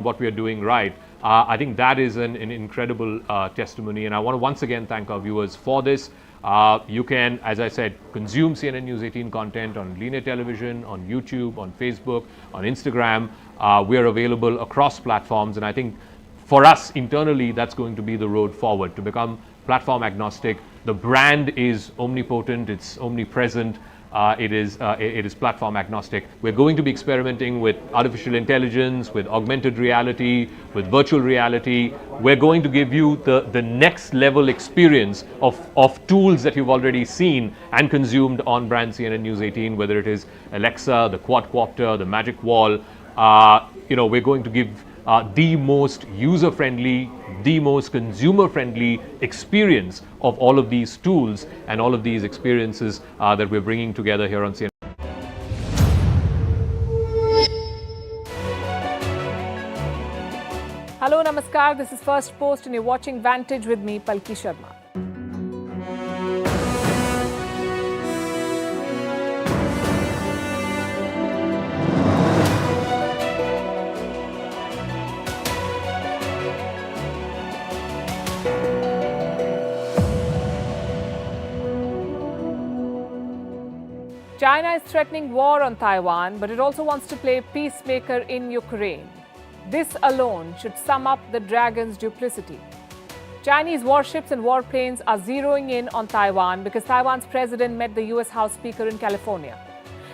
what we are doing right. I think that is an incredible testimony, and I want to once again thank our viewers for this. You can, as I said, consume CNN News 18 content on linear television, on YouTube, on Facebook, on Instagram. We are available across platforms, and I think for us internally, that's going to be the road forward, to become platform agnostic. The brand is omnipotent, it's omnipresent. It is platform agnostic. We're going to be experimenting with artificial intelligence, with augmented reality, with virtual reality. We're going to give you the next level experience of tools that you've already seen and consumed on brand CNN News 18, whether it is Alexa, the quadcopter, the magic wall. We're going to give the most user-friendly, the most consumer-friendly experience of all of these tools and all of these experiences that we're bringing together here on CNN. Hello, Namaskar. This is First Post and you're watching Vantage with me, Palki Sharma. China is threatening war on Taiwan, but it also wants to play peacemaker in Ukraine. This alone should sum up the dragon's duplicity. Chinese warships and warplanes are zeroing in on Taiwan because Taiwan's president met the US House Speaker in California.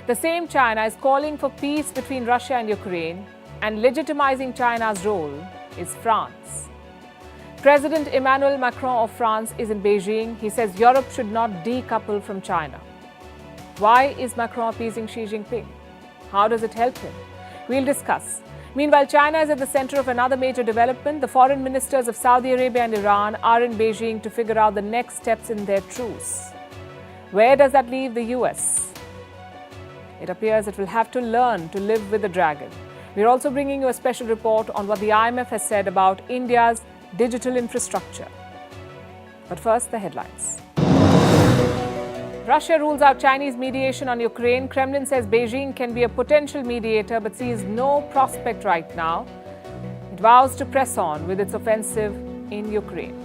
The same China is calling for peace between Russia and Ukraine, and legitimizing China's role is France. President Emmanuel Macron of France is in Beijing. He says Europe should not decouple from China. Why is Macron appeasing Xi Jinping? How does it help him? We'll discuss. Meanwhile, China is at the center of another major development. The foreign ministers of Saudi Arabia and Iran are in Beijing to figure out the next steps in their truce. Where does that leave the US? It appears it will have to learn to live with the dragon. We're also bringing you a special report on what the IMF has said about India's digital infrastructure. But first, the headlines. Russia rules out Chinese mediation on Ukraine. Kremlin says Beijing can be a potential mediator but sees no prospect right now. It vows to press on with its offensive in Ukraine.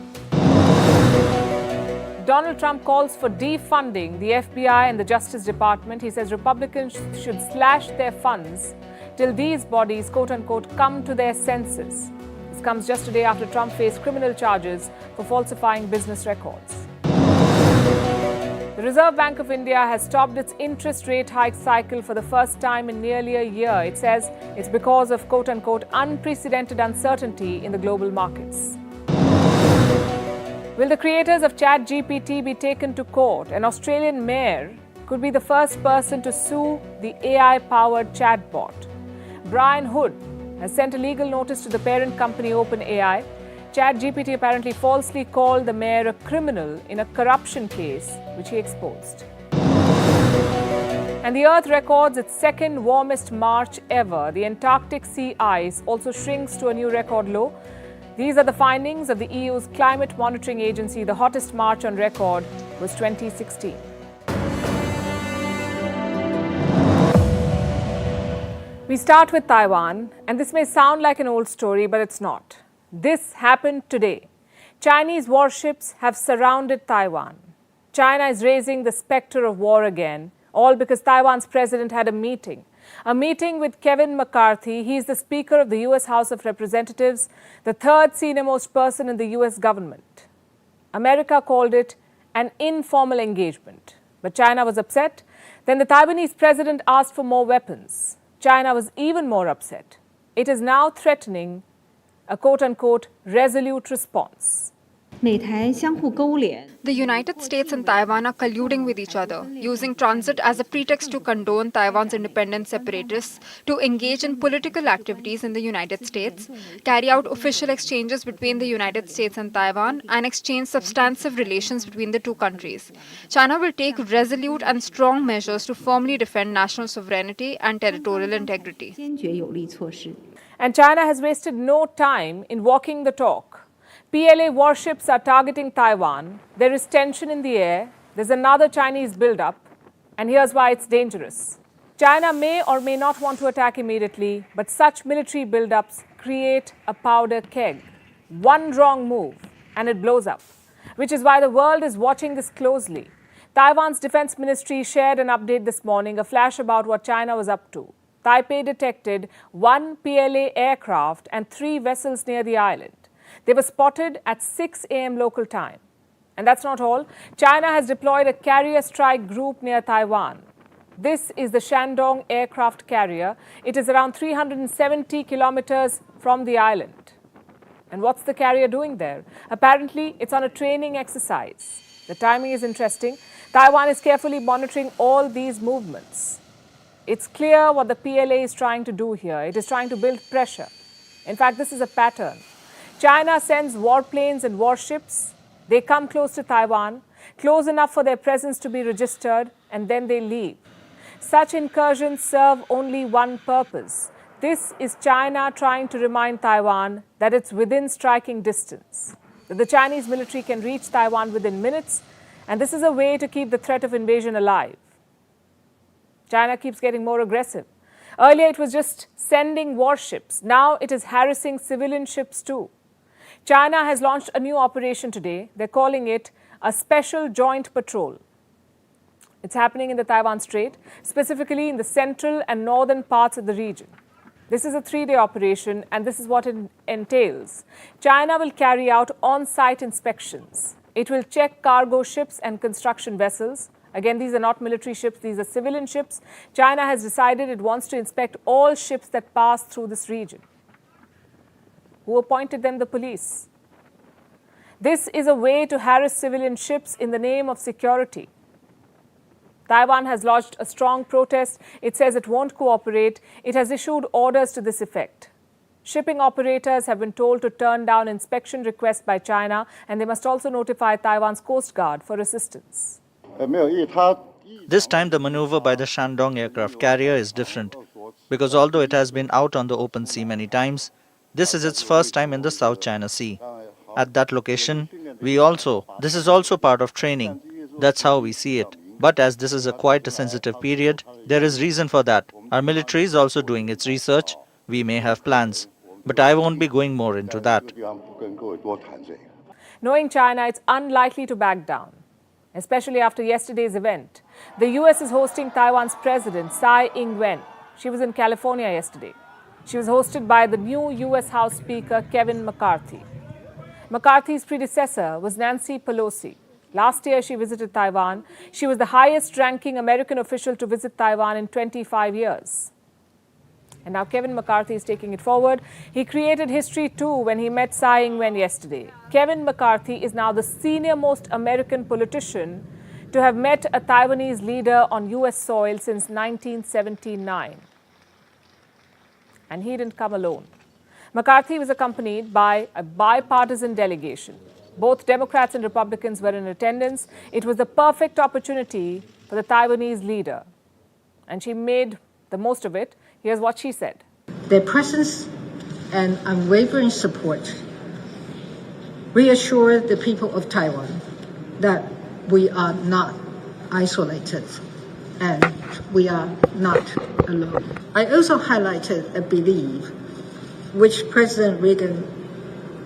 Donald Trump calls for defunding the FBI and the Justice Department. He says Republicans should slash their funds till these bodies, quote-unquote, come to their senses. This comes just a day after Trump faced criminal charges for falsifying business records. The Reserve Bank of India has stopped its interest rate hike cycle for the first time in nearly a year. It says it's because of, quote-unquote, unprecedented uncertainty in the global markets. Will the creators of ChatGPT be taken to court? An Australian mayor could be the first person to sue the AI-powered chatbot. Brian Hood has sent a legal notice to the parent company OpenAI. ChatGPT apparently falsely called the mayor a criminal in a corruption case, which he exposed. And the Earth records its second warmest March ever. The Antarctic sea ice also shrinks to a new record low. These are the findings of the EU's climate monitoring agency. The hottest March on record was 2016. We start with Taiwan, and this may sound like an old story, but it's not. This happened today. Chinese warships have surrounded Taiwan. China is raising the specter of war again, all because Taiwan's president had a meeting with Kevin McCarthy. He's the Speaker of the US House of Representatives, the third senior-most person in the US government. America called it an informal engagement, but China was upset. Then the Taiwanese president asked for more weapons. China was even more upset. It is now threatening a quote-unquote resolute response. The United States and Taiwan are colluding with each other, using transit as a pretext to condone Taiwan's independent separatists, to engage in political activities in the United States, carry out official exchanges between the United States and Taiwan, and exchange substantive relations between the two countries. China will take resolute and strong measures to firmly defend national sovereignty and territorial integrity. And China has wasted no time in walking the talk. PLA warships are targeting Taiwan. There is tension in the air. There's another Chinese buildup. And here's why it's dangerous. China may or may not want to attack immediately, but such military buildups create a powder keg. One wrong move and it blows up, which is why the world is watching this closely. Taiwan's defense ministry shared an update this morning, a flash about what China was up to. Taipei detected 1 PLA aircraft and 3 vessels near the island. They were spotted at 6 a.m. local time. And that's not all. China has deployed a carrier strike group near Taiwan. This is the Shandong aircraft carrier. It is around 370 kilometers from the island. And what's the carrier doing there? Apparently, it's on a training exercise. The timing is interesting. Taiwan is carefully monitoring all these movements. It's clear what the PLA is trying to do here. It is trying to build pressure. In fact, this is a pattern. China sends warplanes and warships. They come close to Taiwan, close enough for their presence to be registered, and then they leave. Such incursions serve only one purpose. This is China trying to remind Taiwan that it's within striking distance, that the Chinese military can reach Taiwan within minutes, and this is a way to keep the threat of invasion alive. China keeps getting more aggressive. Earlier, it was just sending warships. Now it is harassing civilian ships too. China has launched a new operation today. They're calling it a Special Joint Patrol. It's happening in the Taiwan Strait, specifically in the central and northern parts of the region. This is a 3-day operation, and this is what it entails. China will carry out on-site inspections. It will check cargo ships and construction vessels. Again, these are not military ships, these are civilian ships. China has decided it wants to inspect all ships that pass through this region. Who appointed them? The police. This is a way to harass civilian ships in the name of security. Taiwan has lodged a strong protest. It says it won't cooperate. It has issued orders to this effect. Shipping operators have been told to turn down inspection requests by China, and they must also notify Taiwan's Coast Guard for assistance. This time the maneuver by the Shandong aircraft carrier is different, because although it has been out on the open sea many times, this is its first time in the South China Sea. At that location, this is also part of training. That's how we see it. But as this is quite a sensitive period, there is reason for that. Our military is also doing its research. We may have plans, but I won't be going more into that. Knowing China, it's unlikely to back down, especially after yesterday's event. The US is hosting Taiwan's president, Tsai Ing-wen. She was in California yesterday. She was hosted by the new US House Speaker, Kevin McCarthy. McCarthy's predecessor was Nancy Pelosi. Last year, she visited Taiwan. She was the highest-ranking American official to visit Taiwan in 25 years. And now Kevin McCarthy is taking it forward. He created history too when he met Tsai Ing-wen yesterday. Kevin McCarthy is now the senior-most American politician to have met a Taiwanese leader on US soil since 1979. And he didn't come alone. McCarthy was accompanied by a bipartisan delegation. Both Democrats and Republicans were in attendance. It was the perfect opportunity for the Taiwanese leader. And she made the most of it. Here's what she said. Their presence and unwavering support reassure the people of Taiwan that we are not isolated and we are not alone. I also highlighted a belief which President Reagan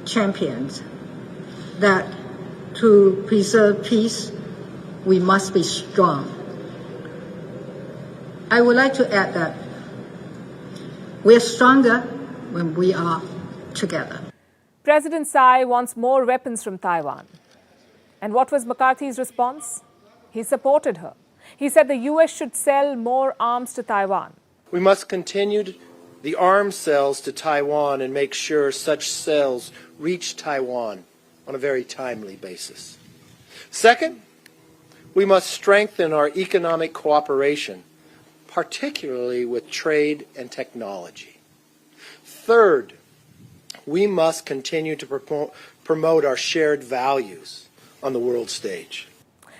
championed, that to preserve peace, we must be strong. I would like to add that we're stronger when we are together. President Tsai wants more weapons from Taiwan. And what was McCarthy's response? He supported her. He said the US should sell more arms to Taiwan. We must continue the arms sales to Taiwan and make sure such sales reach Taiwan on a very timely basis. Second, we must strengthen our economic cooperation, particularly with trade and technology. Third, we must continue to promote our shared values on the world stage.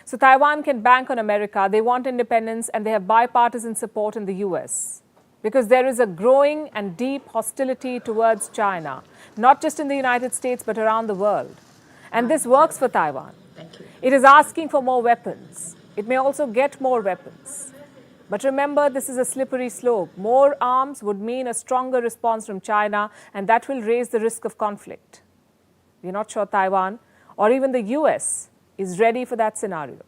So Taiwan can bank on America. They want independence and they have bipartisan support in the US. Because there is a growing and deep hostility towards China, not just in the United States, but around the world. And this works for Taiwan. It is asking for more weapons. It may also get more weapons. But remember, this is a slippery slope. More arms would mean a stronger response from China, and that will raise the risk of conflict. We're not sure Taiwan or even the US is ready for that scenario.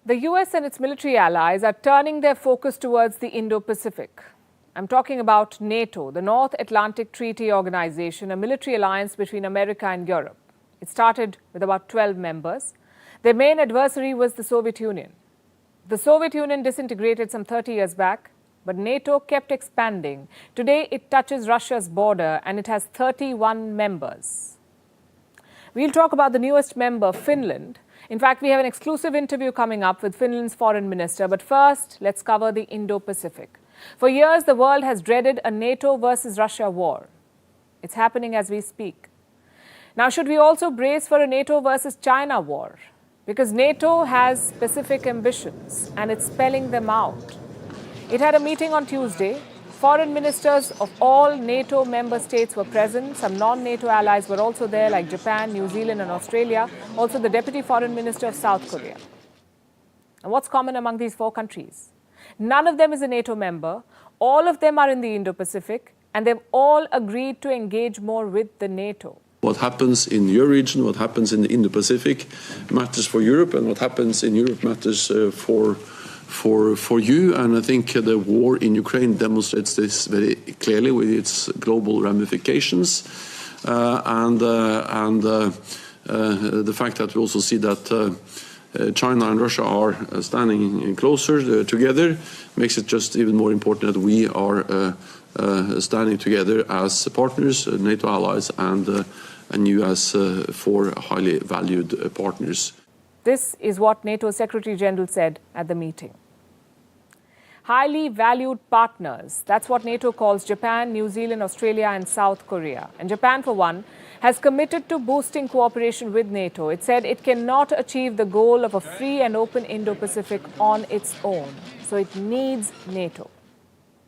The US and its military allies are turning their focus towards the Indo-Pacific. I'm talking about NATO, the North Atlantic Treaty Organization, a military alliance between America and Europe. It started with about 12 members. Their main adversary was the Soviet Union. The Soviet Union disintegrated some 30 years back, but NATO kept expanding. Today, it touches Russia's border and it has 31 members. We'll talk about the newest member, Finland. In fact, we have an exclusive interview coming up with Finland's foreign minister. But first, let's cover the Indo-Pacific. For years, the world has dreaded a NATO versus Russia war. It's happening as we speak. Now, should we also brace for a NATO versus China war? Because NATO has specific ambitions and it's spelling them out. It had a meeting on Tuesday. Foreign ministers of all NATO member states were present. Some non-NATO allies were also there, like Japan, New Zealand and Australia. Also the Deputy Foreign Minister of South Korea. And what's common among these four countries? None of them is a NATO member. All of them are in the Indo-Pacific. And they've all agreed to engage more with the NATO. What happens in your region, what happens in the Indo-Pacific matters for Europe, and what happens in Europe matters for you. And I think the war in Ukraine demonstrates this very clearly with its global ramifications. The fact that we also see that China and Russia are standing closer together makes it just even more important that we are standing together as partners, NATO allies, and you as four highly valued partners. This is what NATO Secretary General said at the meeting. Highly valued partners, that's what NATO calls Japan, New Zealand, Australia and South Korea. And Japan, for one, has committed to boosting cooperation with NATO. It said it cannot achieve the goal of a free and open Indo-Pacific on its own. So it needs NATO.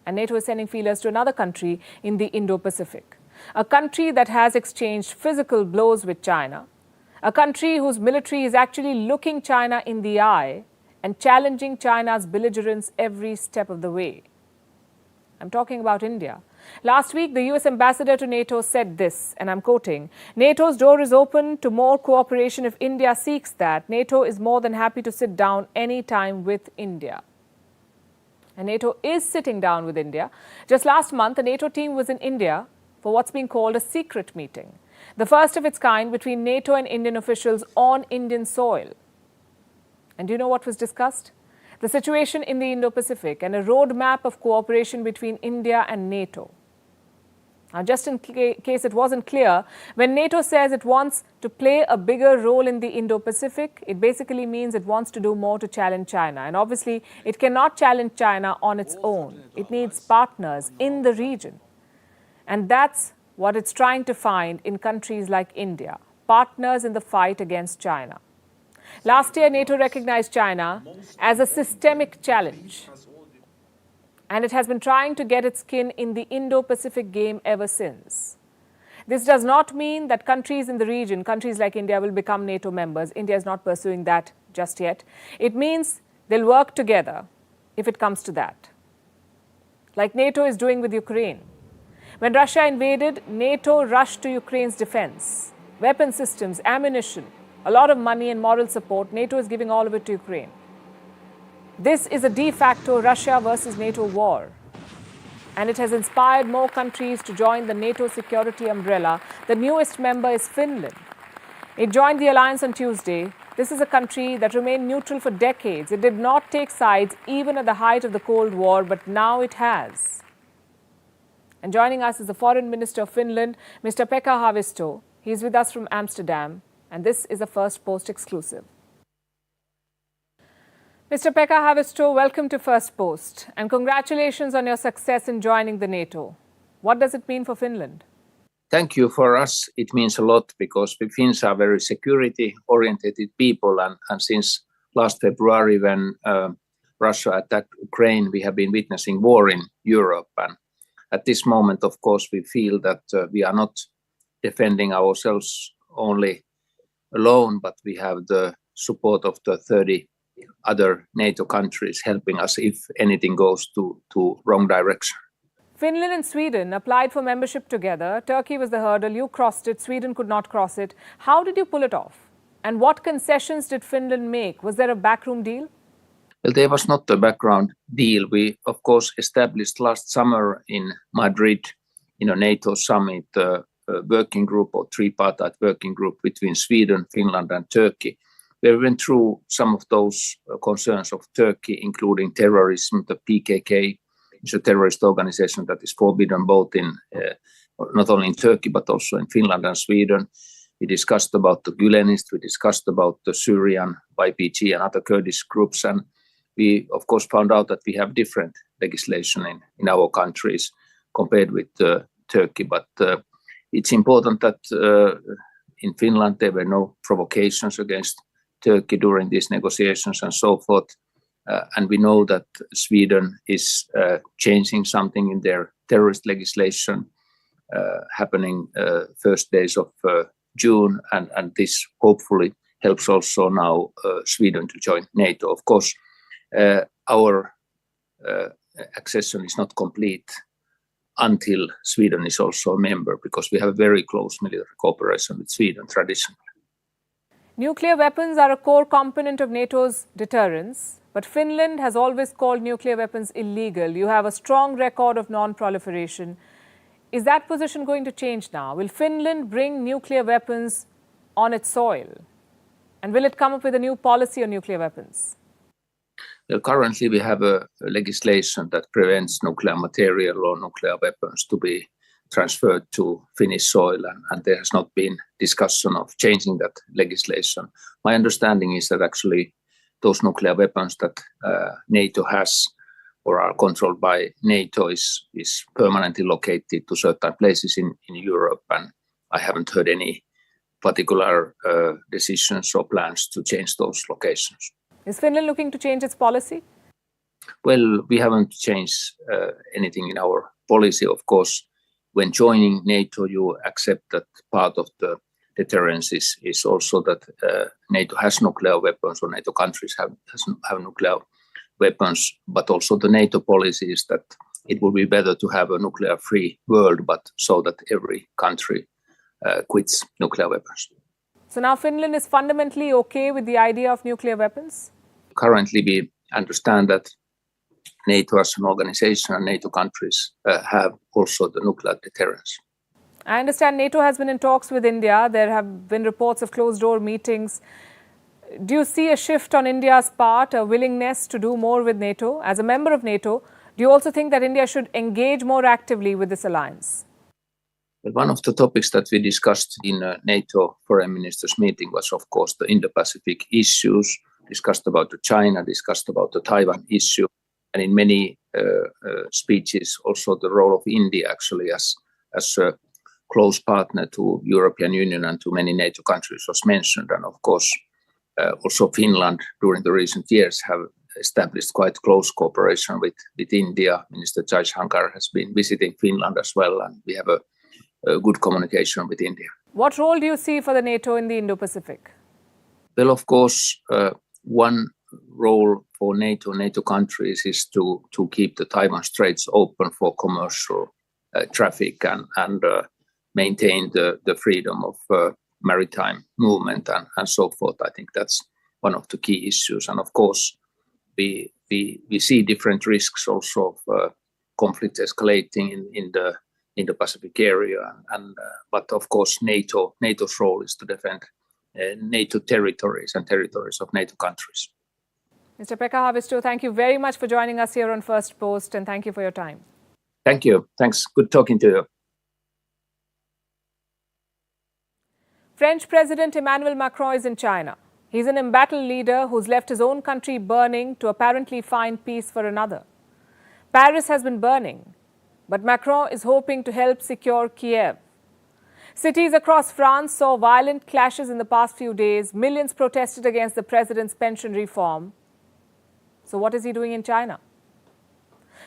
And NATO is sending feelers to another country in the Indo-Pacific. A country that has exchanged physical blows with China. A country whose military is actually looking China in the eye and challenging China's belligerence every step of the way. I'm talking about India. Last week, the US ambassador to NATO said this, and I'm quoting, "NATO's door is open to more cooperation if India seeks that. NATO is more than happy to sit down anytime with India." And NATO is sitting down with India. Just last month, the NATO team was in India for what's being called a secret meeting, the first of its kind between NATO and Indian officials on Indian soil. And do you know what was discussed? The situation in the Indo-Pacific and a roadmap of cooperation between India and NATO. Now, just in case it wasn't clear, when NATO says it wants to play a bigger role in the Indo-Pacific, it basically means it wants to do more to challenge China. And obviously, it cannot challenge China on its own. It needs partners in the region. And that's what it's trying to find in countries like India, partners in the fight against China. Last year, NATO recognized China as a systemic challenge. And it has been trying to get its skin in the Indo-Pacific game ever since. This does not mean that countries in the region, countries like India, will become NATO members. India is not pursuing that just yet. It means they'll work together if it comes to that. Like NATO is doing with Ukraine. When Russia invaded, NATO rushed to Ukraine's defense. Weapon systems, ammunition, a lot of money and moral support. NATO is giving all of it to Ukraine. This is a de facto Russia versus NATO war. And it has inspired more countries to join the NATO security umbrella. The newest member is Finland. It joined the alliance on Tuesday. This is a country that remained neutral for decades. It did not take sides even at the height of the Cold War, but now it has. And joining us is the Foreign Minister of Finland, Mr. Pekka Haavisto. He's with us from Amsterdam, and this is a First Post exclusive. Mr. Pekka Haavisto, welcome to First Post, and congratulations on your success in joining the NATO. What does it mean for Finland? Thank you. For us, it means a lot because we Finns are very security-oriented people, and since last February when Russia attacked Ukraine, we have been witnessing war in Europe. And at this moment, of course, we feel that we are not defending ourselves only alone, but we have the support of the 30 other NATO countries helping us if anything goes to wrong direction. Finland and Sweden applied for membership together. Turkey was the hurdle. You crossed it. Sweden could not cross it. How did you pull it off? And what concessions did Finland make? Was there a backroom deal? Well, there was not a background deal. We, of course, established last summer in Madrid, in a NATO summit, a working group or tripartite working group between Sweden, Finland and Turkey. We went through some of those concerns of Turkey, including terrorism. The PKK is a terrorist organization that is forbidden both in, not only in Turkey, but also in Finland and Sweden. We discussed about the Gülenists, we discussed about the Syrian YPG and other Kurdish groups. And we, of course, found out that we have different legislation in our countries compared with Turkey. But it's important that in Finland there were no provocations against Turkey during these negotiations and so forth. And we know that Sweden is changing something in their terrorist legislation happening first days of June. And this hopefully helps also now Sweden to join NATO. Of course, our accession is not complete until Sweden is also a member, because we have very close military cooperation with Sweden traditionally. Nuclear weapons are a core component of NATO's deterrence, but Finland has always called nuclear weapons illegal. You have a strong record of non-proliferation. Is that position going to change now? Will Finland bring nuclear weapons on its soil? And will it come up with a new policy on nuclear weapons? Well, currently we have a legislation that prevents nuclear material or nuclear weapons to be transferred to Finnish soil, and there has not been discussion of changing that legislation. My understanding is that actually those nuclear weapons that NATO has or are controlled by NATO is permanently located to certain places in Europe, and I haven't heard any particular decisions or plans to change those locations. Is Finland looking to change its policy? Well, we haven't changed anything in our policy. Of course, when joining NATO, you accept that part of the deterrence is also that NATO has nuclear weapons, or NATO countries have nuclear weapons, but also the NATO policy is that it would be better to have a nuclear-free world, but so that every country quits nuclear weapons. So now Finland is fundamentally okay with the idea of nuclear weapons? Currently, we understand that NATO as an organization and NATO countries have also the nuclear deterrence. I understand NATO has been in talks with India. There have been reports of closed-door meetings. Do you see a shift on India's part, a willingness to do more with NATO? As a member of NATO, do you also think that India should engage more actively with this alliance? Well, one of the topics that we discussed in NATO foreign ministers meeting was, of course, the Indo-Pacific issues, discussed about China, discussed about the Taiwan issue, and in many speeches also the role of India actually as a close partner to European Union and to many NATO countries was mentioned. And of course, also Finland during the recent years have established quite close cooperation with India. Minister Jaishankar has been visiting Finland as well, and we have a good communication with India. What role do you see for the NATO in the Indo-Pacific? Well, of course, one role for NATO countries is to keep the Taiwan Straits open for commercial traffic and maintain the freedom of maritime movement and so forth. I think that's one of the key issues. And of course, we see different risks also of conflict escalating in the Pacific area. But of course, NATO's role is to defend NATO territories and territories of NATO countries. Mr. Pekka Haavisto, thank you very much for joining us here on First Post, and thank you for your time. Thank you. Thanks. Good talking to you. French President Emmanuel Macron is in China. He's an embattled leader who's left his own country burning to apparently find peace for another. Paris has been burning, but Macron is hoping to help secure Kiev. Cities across France saw violent clashes in the past few days. Millions protested against the president's pension reform. So what is he doing in China?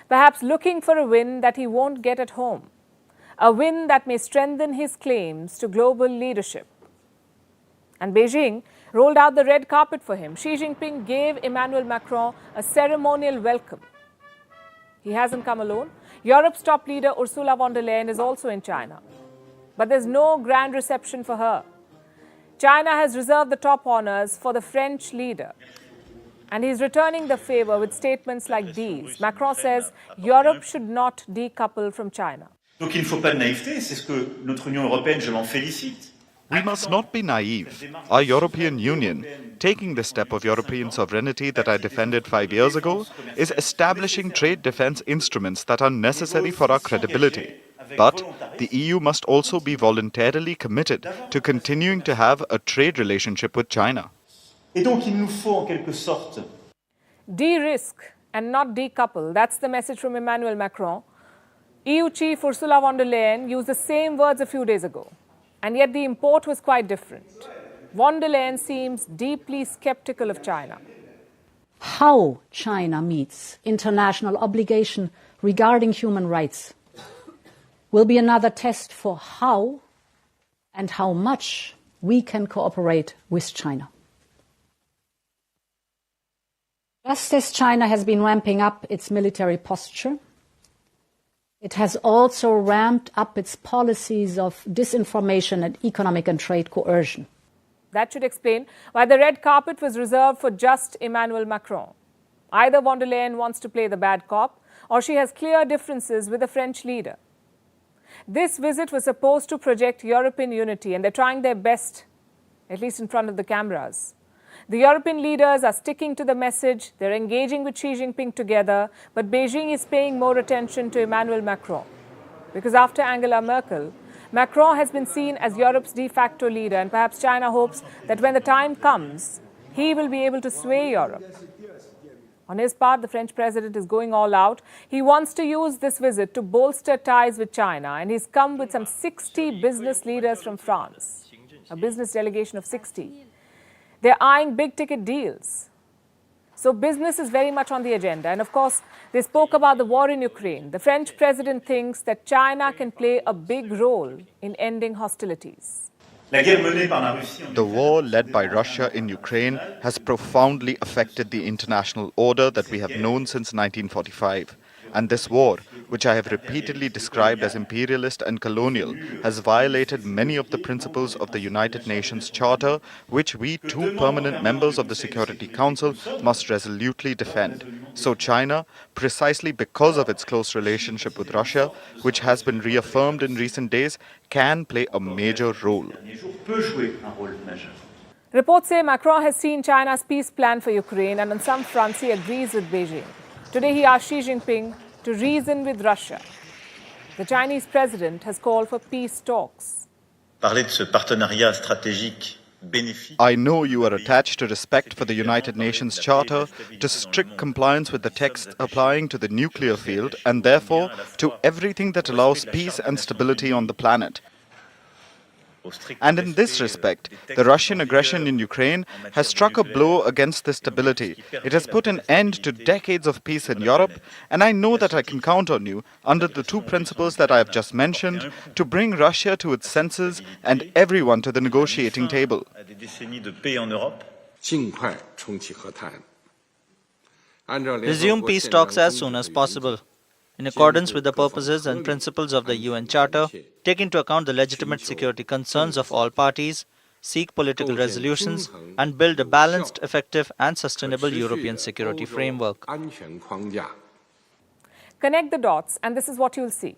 Perhaps looking for a win that he won't get at home. A win that may strengthen his claims to global leadership. And Beijing rolled out the red carpet for him. Xi Jinping gave Emmanuel Macron a ceremonial welcome. He hasn't come alone. Europe's top leader Ursula von der Leyen is also in China. But there's no grand reception for her. China has reserved the top honors for the French leader. And he's returning the favor with statements like these. Macron says Europe should not decouple from China. Donc il ne faut pas de naïveté, c'est ce que notre Union européenne, je m'en félicite. We must not be naive. Our European Union, taking the step of European sovereignty that I defended 5 years ago, is establishing trade defense instruments that are necessary for our credibility. But the EU must also be voluntarily committed to continuing to have a trade relationship with China. Et donc il nous faut en quelque sorte De-risk and not decouple. That's the message from Emmanuel Macron. EU chief Ursula von der Leyen used the same words a few days ago. And yet the import was quite different. Von der Leyen seems deeply skeptical of China. How China meets international obligation regarding human rights will be another test for how and how much we can cooperate with China. Just as China has been ramping up its military posture, it has also ramped up its policies of disinformation and economic and trade coercion. That should explain why the red carpet was reserved for just Emmanuel Macron. Either von der Leyen wants to play the bad cop, or she has clear differences with the French leader. This visit was supposed to project European unity, and they're trying their best, at least in front of the cameras. The European leaders are sticking to the message, they're engaging with Xi Jinping together, but Beijing is paying more attention to Emmanuel Macron. Because after Angela Merkel, Macron has been seen as Europe's de facto leader, and perhaps China hopes that when the time comes, he will be able to sway Europe. On his part, the French president is going all out. He wants to use this visit to bolster ties with China, and he's come with some 60 business leaders from France, a business delegation of 60. They're eyeing big-ticket deals. So business is very much on the agenda. And of course, they spoke about the war in Ukraine. The French president thinks that China can play a big role in ending hostilities. The war led by Russia in Ukraine has profoundly affected the international order that we have known since 1945. And this war, which I have repeatedly described as imperialist and colonial, has violated many of the principles of the United Nations Charter, which we, two permanent members of the Security Council, must resolutely defend. So China, precisely because of its close relationship with Russia, which has been reaffirmed in recent days, can play a major role. Reports say Macron has seen China's peace plan for Ukraine, and on some fronts he agrees with Beijing. Today he asked Xi Jinping to reason with Russia. The Chinese president has called for peace talks. I know you are attached to respect for the United Nations Charter, to strict compliance with the text applying to the nuclear field, and therefore to everything that allows peace and stability on the planet. And in this respect, the Russian aggression in Ukraine has struck a blow against this stability. It has put an end to decades of peace in Europe, and I know that I can count on you, under the two principles that I have just mentioned, to bring Russia to its senses and everyone to the negotiating table. Resume peace talks as soon as possible, in accordance with the purposes and principles of the UN Charter, take into account the legitimate security concerns of all parties, seek political resolutions, and build a balanced, effective, and sustainable European security framework. Connect the dots, and this is what you'll see.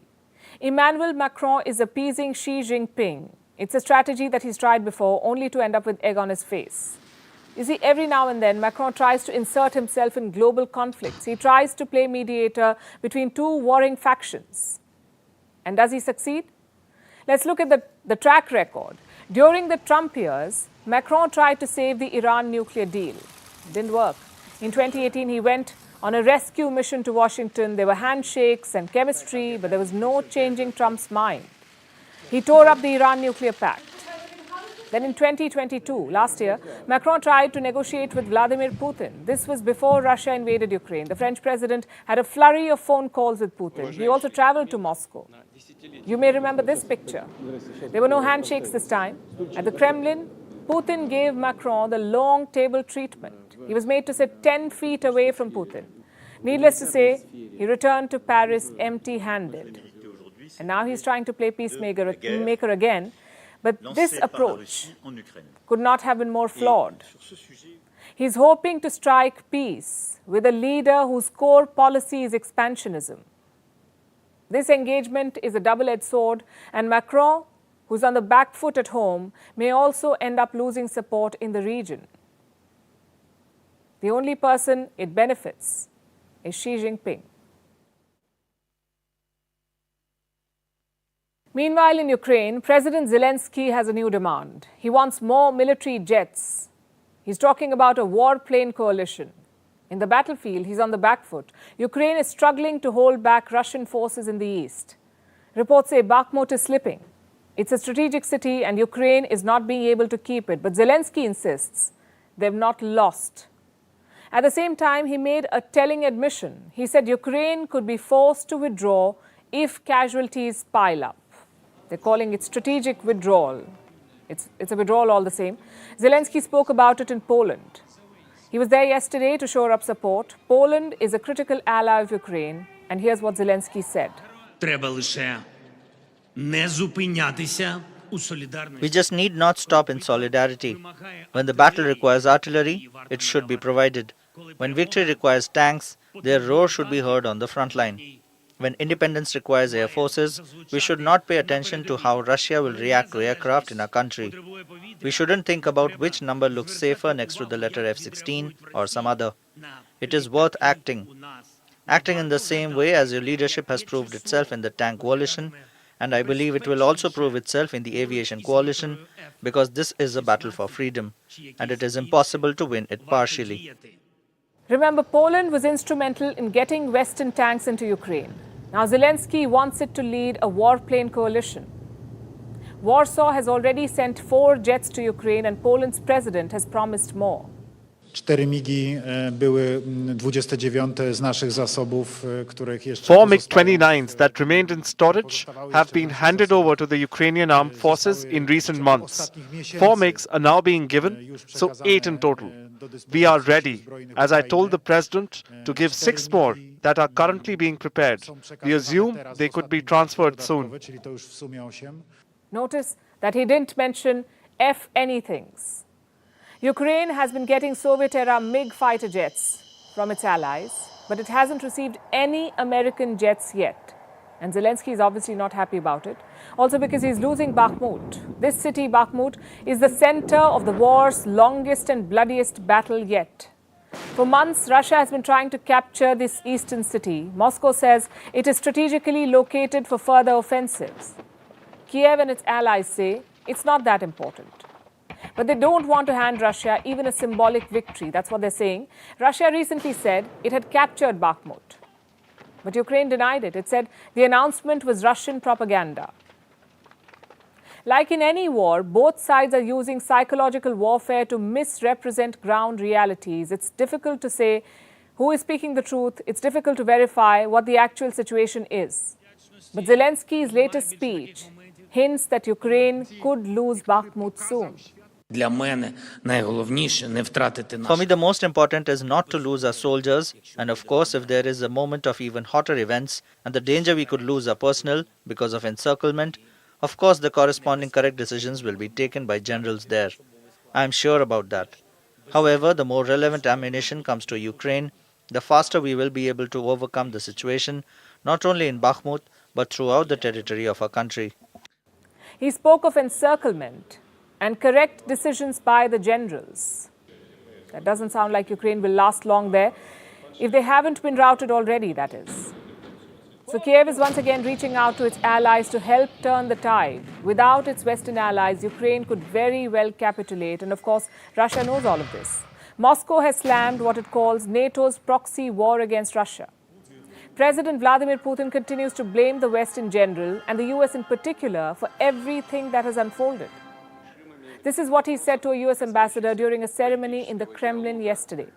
Emmanuel Macron is appeasing Xi Jinping. It's a strategy that he's tried before, only to end up with egg on his face. You see, every now and then, Macron tries to insert himself in global conflicts. He tries to play mediator between two warring factions. And does he succeed? Let's look at the track record. During the Trump years, Macron tried to save the Iran nuclear deal. It didn't work. In 2018, he went on a rescue mission to Washington. There were handshakes and chemistry, but there was no changing Trump's mind. He tore up the Iran nuclear pact. Then in 2022, last year, Macron tried to negotiate with Vladimir Putin. This was before Russia invaded Ukraine. The French president had a flurry of phone calls with Putin. He also traveled to Moscow. You may remember this picture. There were no handshakes this time. At the Kremlin, Putin gave Macron the long table treatment. He was made to sit 10 feet away from Putin. Needless to say, he returned to Paris empty-handed. And now he's trying to play peacemaker again. But this approach could not have been more flawed. He's hoping to strike peace with a leader whose core policy is expansionism. This engagement is a double-edged sword, and Macron, who's on the back foot at home, may also end up losing support in the region. The only person it benefits is Xi Jinping. Meanwhile, in Ukraine, President Zelensky has a new demand. He wants more military jets. He's talking about a warplane coalition. In the battlefield, he's on the back foot. Ukraine is struggling to hold back Russian forces in the east. Reports say Bakhmut is slipping. It's a strategic city and Ukraine is not being able to keep it. But Zelensky insists they've not lost. At the same time, he made a telling admission. He said Ukraine could be forced to withdraw if casualties pile up. They're calling it strategic withdrawal. It's a withdrawal all the same. Zelensky spoke about it in Poland. He was there yesterday to shore up support. Poland is a critical ally of Ukraine. And here's what Zelensky said. We just need not stop in solidarity. When the battle requires artillery, it should be provided. When victory requires tanks, their roar should be heard on the front line. When independence requires air forces, we should not pay attention to how Russia will react to aircraft in our country. We shouldn't think about which number looks safer next to the letter F-16 or some other. It is worth acting. Acting in the same way as your leadership has proved itself in the tank coalition, and I believe it will also prove itself in the aviation coalition, because this is a battle for freedom, and it is impossible to win it partially. Remember, Poland was instrumental in getting Western tanks into Ukraine. Now Zelensky wants it to lead a warplane coalition. Warsaw has already sent 4 jets to Ukraine and Poland's president has promised more. 4 MiGi były 29 z naszych zasobów, których jeszcze 4 MiG-29s that remained in storage have been handed over to the Ukrainian armed forces in recent months. 4 MiGs are now being given, so 8 in total. We are ready, as I told the President, to give 6 more that are currently being prepared. We assume they could be transferred soon. Notice that he didn't mention F-anythings. Ukraine has been getting Soviet-era MiG fighter jets from its allies, but it hasn't received any American jets yet. And Zelensky is obviously not happy about it. Also because he's losing Bakhmut. This city, Bakhmut, is the center of the war's longest and bloodiest battle yet. For months, Russia has been trying to capture this eastern city. Moscow says it is strategically located for further offensives. Kiev and its allies say it's not that important. But they don't want to hand Russia even a symbolic victory. That's what they're saying. Russia recently said it had captured Bakhmut. But Ukraine denied it. It said the announcement was Russian propaganda. Like in any war, both sides are using psychological warfare to misrepresent ground realities. It's difficult to say who is speaking the truth. It's difficult to verify what the actual situation is. But Zelensky's latest speech hints that Ukraine could lose Bakhmut soon. For me, the most important is not to lose our soldiers, and of course, if there is a moment of even hotter events and the danger we could lose our personnel because of encirclement, of course the corresponding correct decisions will be taken by generals there. I am sure about that. However, the more relevant ammunition comes to Ukraine, the faster we will be able to overcome the situation, not only in Bakhmut, but throughout the territory of our country. He spoke of encirclement and correct decisions by the generals. That doesn't sound like Ukraine will last long there, if they haven't been routed already, that is. So Kiev is once again reaching out to its allies to help turn the tide. Without its Western allies, Ukraine could very well capitulate, and of course, Russia knows all of this. Moscow has slammed what it calls NATO's proxy war against Russia. President Vladimir Putin continues to blame the West in general and the US in particular for everything that has unfolded. This is what he said to a US ambassador during a ceremony in the Kremlin yesterday.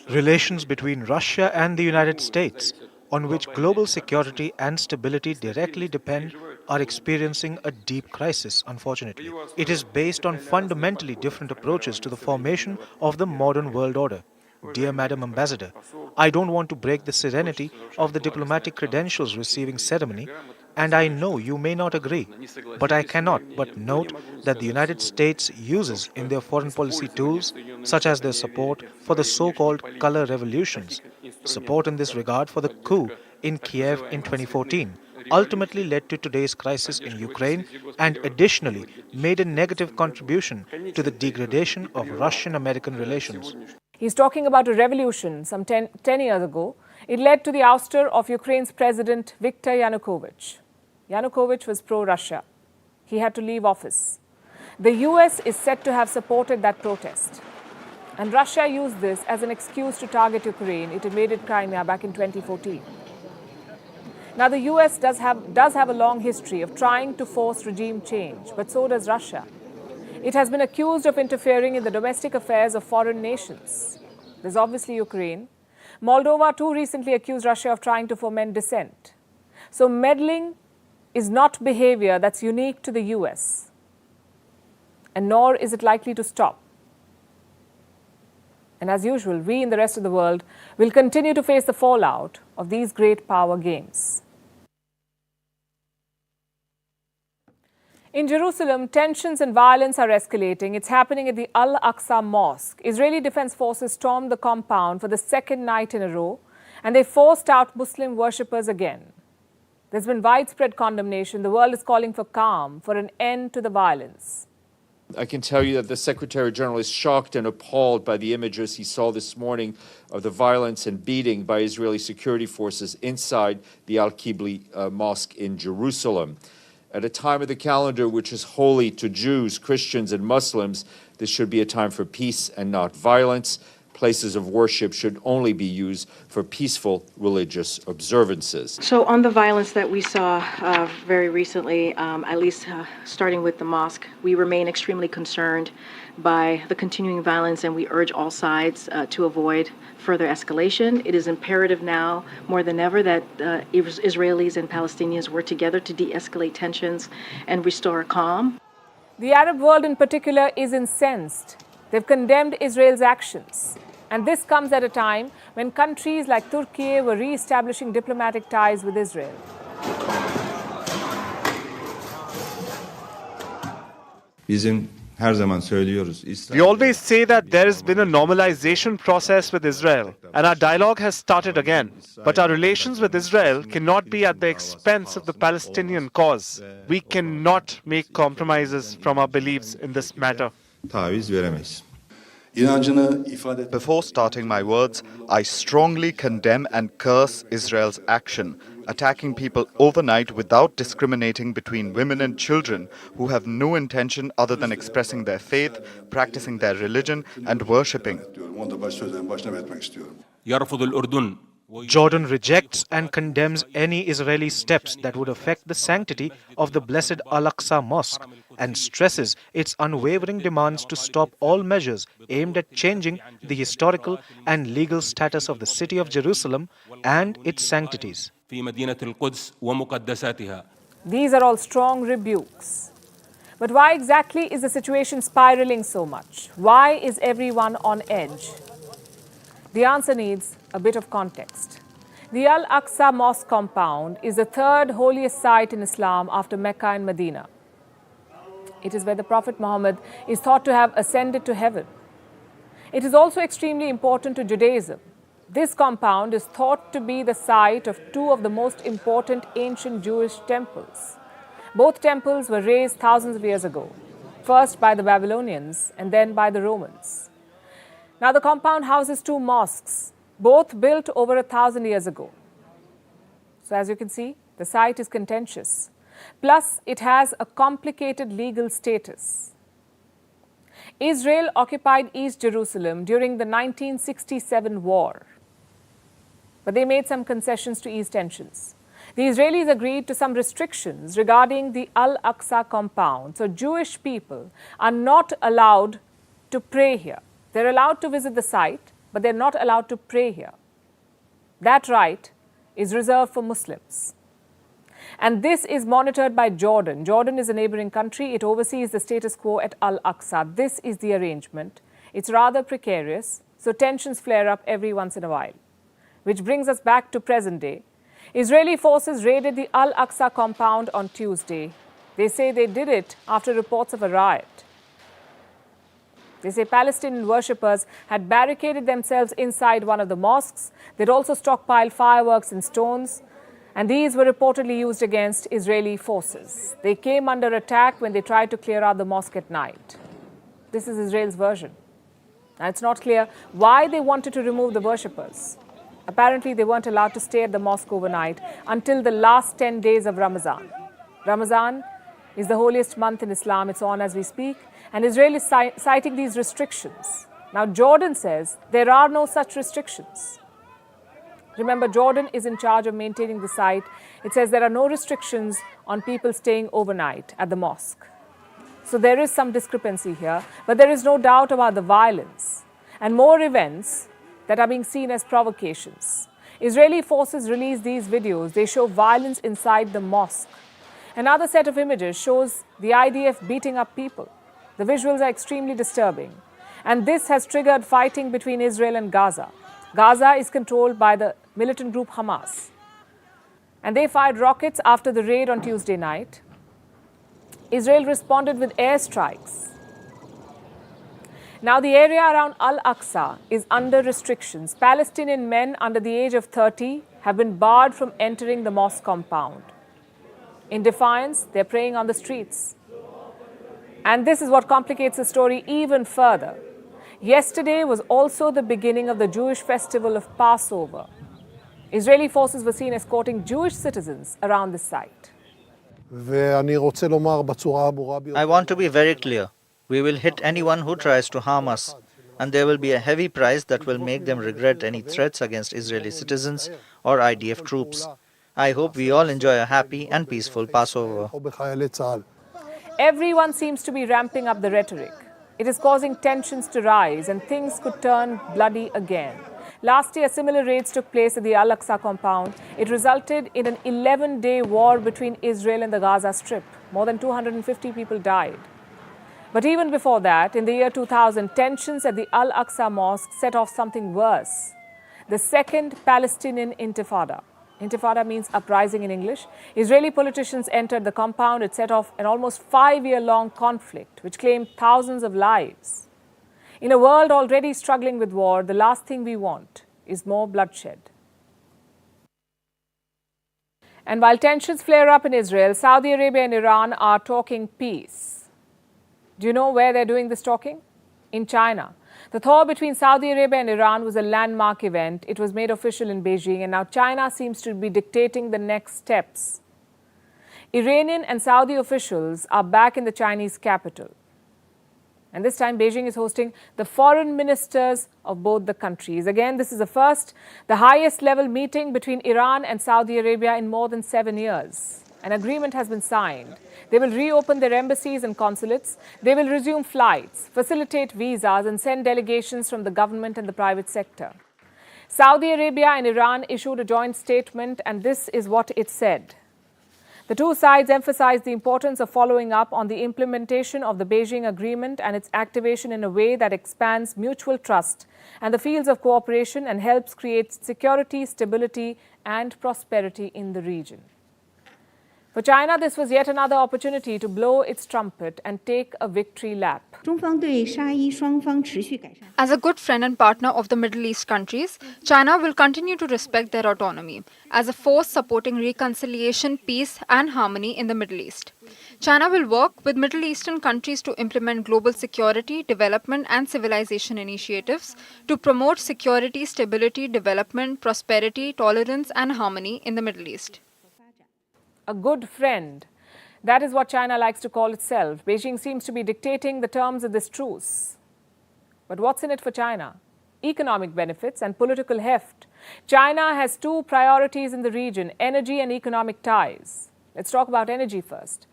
Relations between Russia and the United States, on which global security and stability directly depend, are experiencing a deep crisis, unfortunately. It is based on fundamentally different approaches to the formation of the modern world order. Dear Madam Ambassador, I don't want to break the serenity of the diplomatic credentials receiving ceremony, and I know you may not agree, but I cannot but note that the United States uses in their foreign policy tools, such as their support for the so-called color revolutions, support in this regard for the coup in Kiev in 2014, ultimately led to today's crisis in Ukraine and additionally made a negative contribution to the degradation of Russian-American relations. He's talking about a revolution some 10 years ago. It led to the ouster of Ukraine's president, Viktor Yanukovych. Yanukovych was pro-Russia. He had to leave office. The US is said to have supported that protest. And Russia used this as an excuse to target Ukraine. It invaded Crimea back in 2014. Now, the US does have a long history of trying to force regime change, but so does Russia. It has been accused of interfering in the domestic affairs of foreign nations. There's obviously Ukraine. Moldova too recently accused Russia of trying to foment dissent. So meddling is not behavior that's unique to the US, and nor is it likely to stop. And as usual, we in the rest of the world will continue to face the fallout of these great power games. In Jerusalem, tensions and violence are escalating. It's happening at the Al-Aqsa Mosque. Israeli Defense Forces stormed the compound for the second night in a row, and they forced out Muslim worshippers again. There's been widespread condemnation. The world is calling for calm, for an end to the violence. I can tell you that the Secretary General is shocked and appalled by the images he saw this morning of the violence and beating by Israeli security forces inside the Al-Qibli Mosque in Jerusalem. At a time of the calendar which is holy to Jews, Christians, and Muslims, this should be a time for peace and not violence. Places of worship should only be used for peaceful religious observances. So on the violence that we saw very recently, at least starting with the mosque, we remain extremely concerned by the continuing violence, and we urge all sides to avoid further escalation. It is imperative now more than ever that Israelis and Palestinians work together to de-escalate tensions and restore calm. The Arab world in particular is incensed. They've condemned Israel's actions. And this comes at a time when countries like Turkey were re-establishing diplomatic ties with Israel. We always say that there has been a normalization process with Israel, and our dialogue has started again. But our relations with Israel cannot be at the expense of the Palestinian cause. We cannot make compromises from our beliefs in this matter. Before starting my words, I strongly condemn and curse Israel's action, attacking people overnight without discriminating between women and children who have no intention other than expressing their faith, practicing their religion, and worshipping. Jordan rejects and condemns any Israeli steps that would affect the sanctity of the blessed Al-Aqsa Mosque and stresses its unwavering demands to stop all measures aimed at changing the historical and legal status of the city of Jerusalem and its sanctities. These are all strong rebukes. But why exactly is the situation spiraling so much? Why is everyone on edge? The answer needs a bit of context. The Al-Aqsa Mosque compound is the third holiest site in Islam after Mecca and Medina. It is where the Prophet Muhammad is thought to have ascended to heaven. It is also extremely important to Judaism. This compound is thought to be the site of two of the most important ancient Jewish temples. Both temples were raised thousands of years ago, first by the Babylonians and then by the Romans. Now, the compound houses two mosques, both built over 1,000 years ago. So, as you can see, the site is contentious. Plus, it has a complicated legal status. Israel occupied East Jerusalem during the 1967 war, but they made some concessions to ease tensions. The Israelis agreed to some restrictions regarding the Al-Aqsa compound, so Jewish people are not allowed to pray here. They're allowed to visit the site, but they're not allowed to pray here. That right is reserved for Muslims. And this is monitored by Jordan. Jordan is a neighboring country. It oversees the status quo at Al-Aqsa. This is the arrangement. It's rather precarious, so tensions flare up every once in a while. Which brings us back to present day. Israeli forces raided the Al-Aqsa compound on Tuesday. They say they did it after reports of a riot. They say Palestinian worshippers had barricaded themselves inside one of the mosques. They'd also stockpiled fireworks and stones, and these were reportedly used against Israeli forces. They came under attack when they tried to clear out the mosque at night. This is Israel's version. Now, it's not clear why they wanted to remove the worshippers. Apparently, they weren't allowed to stay at the mosque overnight until the last 10 days of Ramadan. Ramadan is the holiest month in Islam. It's on as we speak. And Israel is citing these restrictions. Now, Jordan says there are no such restrictions. Remember, Jordan is in charge of maintaining the site. It says there are no restrictions on people staying overnight at the mosque. So there is some discrepancy here, but there is no doubt about the violence and more events that are being seen as provocations. Israeli forces release these videos. They show violence inside the mosque. Another set of images shows the IDF beating up people. The visuals are extremely disturbing. And this has triggered fighting between Israel and Gaza. Gaza is controlled by the militant group Hamas. And they fired rockets after the raid on Tuesday night. Israel responded with airstrikes. Now, the area around Al-Aqsa is under restrictions. Palestinian men under the age of 30 have been barred from entering the mosque compound. In defiance, they're praying on the streets. And this is what complicates the story even further. Yesterday was also the beginning of the Jewish festival of Passover. Israeli forces were seen escorting Jewish citizens around the site. I want to be very clear. We will hit anyone who tries to harm us, and there will be a heavy price that will make them regret any threats against Israeli citizens or IDF troops. I hope we all enjoy a happy and peaceful Passover. Everyone seems to be ramping up the rhetoric. It is causing tensions to rise and things could turn bloody again. Last year, similar raids took place at the Al-Aqsa compound. It resulted in an 11-day war between Israel and the Gaza Strip. More than 250 people died. But even before that, in the year 2000, tensions at the Al-Aqsa mosque set off something worse. The second Palestinian Intifada. Intifada means uprising in English. Israeli politicians entered the compound. It set off an almost 5-year-long conflict, which claimed thousands of lives. In a world already struggling with war, the last thing we want is more bloodshed. And while tensions flare up in Israel, Saudi Arabia and Iran are talking peace. Do you know where they're doing this talking? In China. The thaw between Saudi Arabia and Iran was a landmark event. It was made official in Beijing, and now China seems to be dictating the next steps. Iranian and Saudi officials are back in the Chinese capital. And this time, Beijing is hosting the foreign ministers of both the countries. Again, this is the first, the highest level meeting between Iran and Saudi Arabia in more than 7 years. An agreement has been signed. They will reopen their embassies and consulates. They will resume flights, facilitate visas, and send delegations from the government and the private sector. Saudi Arabia and Iran issued a joint statement, and this is what it said. The two sides emphasized the importance of following up on the implementation of the Beijing Agreement and its activation in a way that expands mutual trust and the fields of cooperation and helps create security, stability, and prosperity in the region. For China, this was yet another opportunity to blow its trumpet and take a victory lap. As a good friend and partner of the Middle East countries, China will continue to respect their autonomy as a force supporting reconciliation, peace, and harmony in the Middle East. China will work with Middle Eastern countries to implement global security, development, and civilization initiatives to promote security, stability, development, prosperity, tolerance, and harmony in the Middle East. A good friend. That is what China likes to call itself. Beijing seems to be dictating the terms of this truce. But what's in it for China? Economic benefits and political heft. China has two priorities in the region, energy and economic ties. Let's talk about energy first.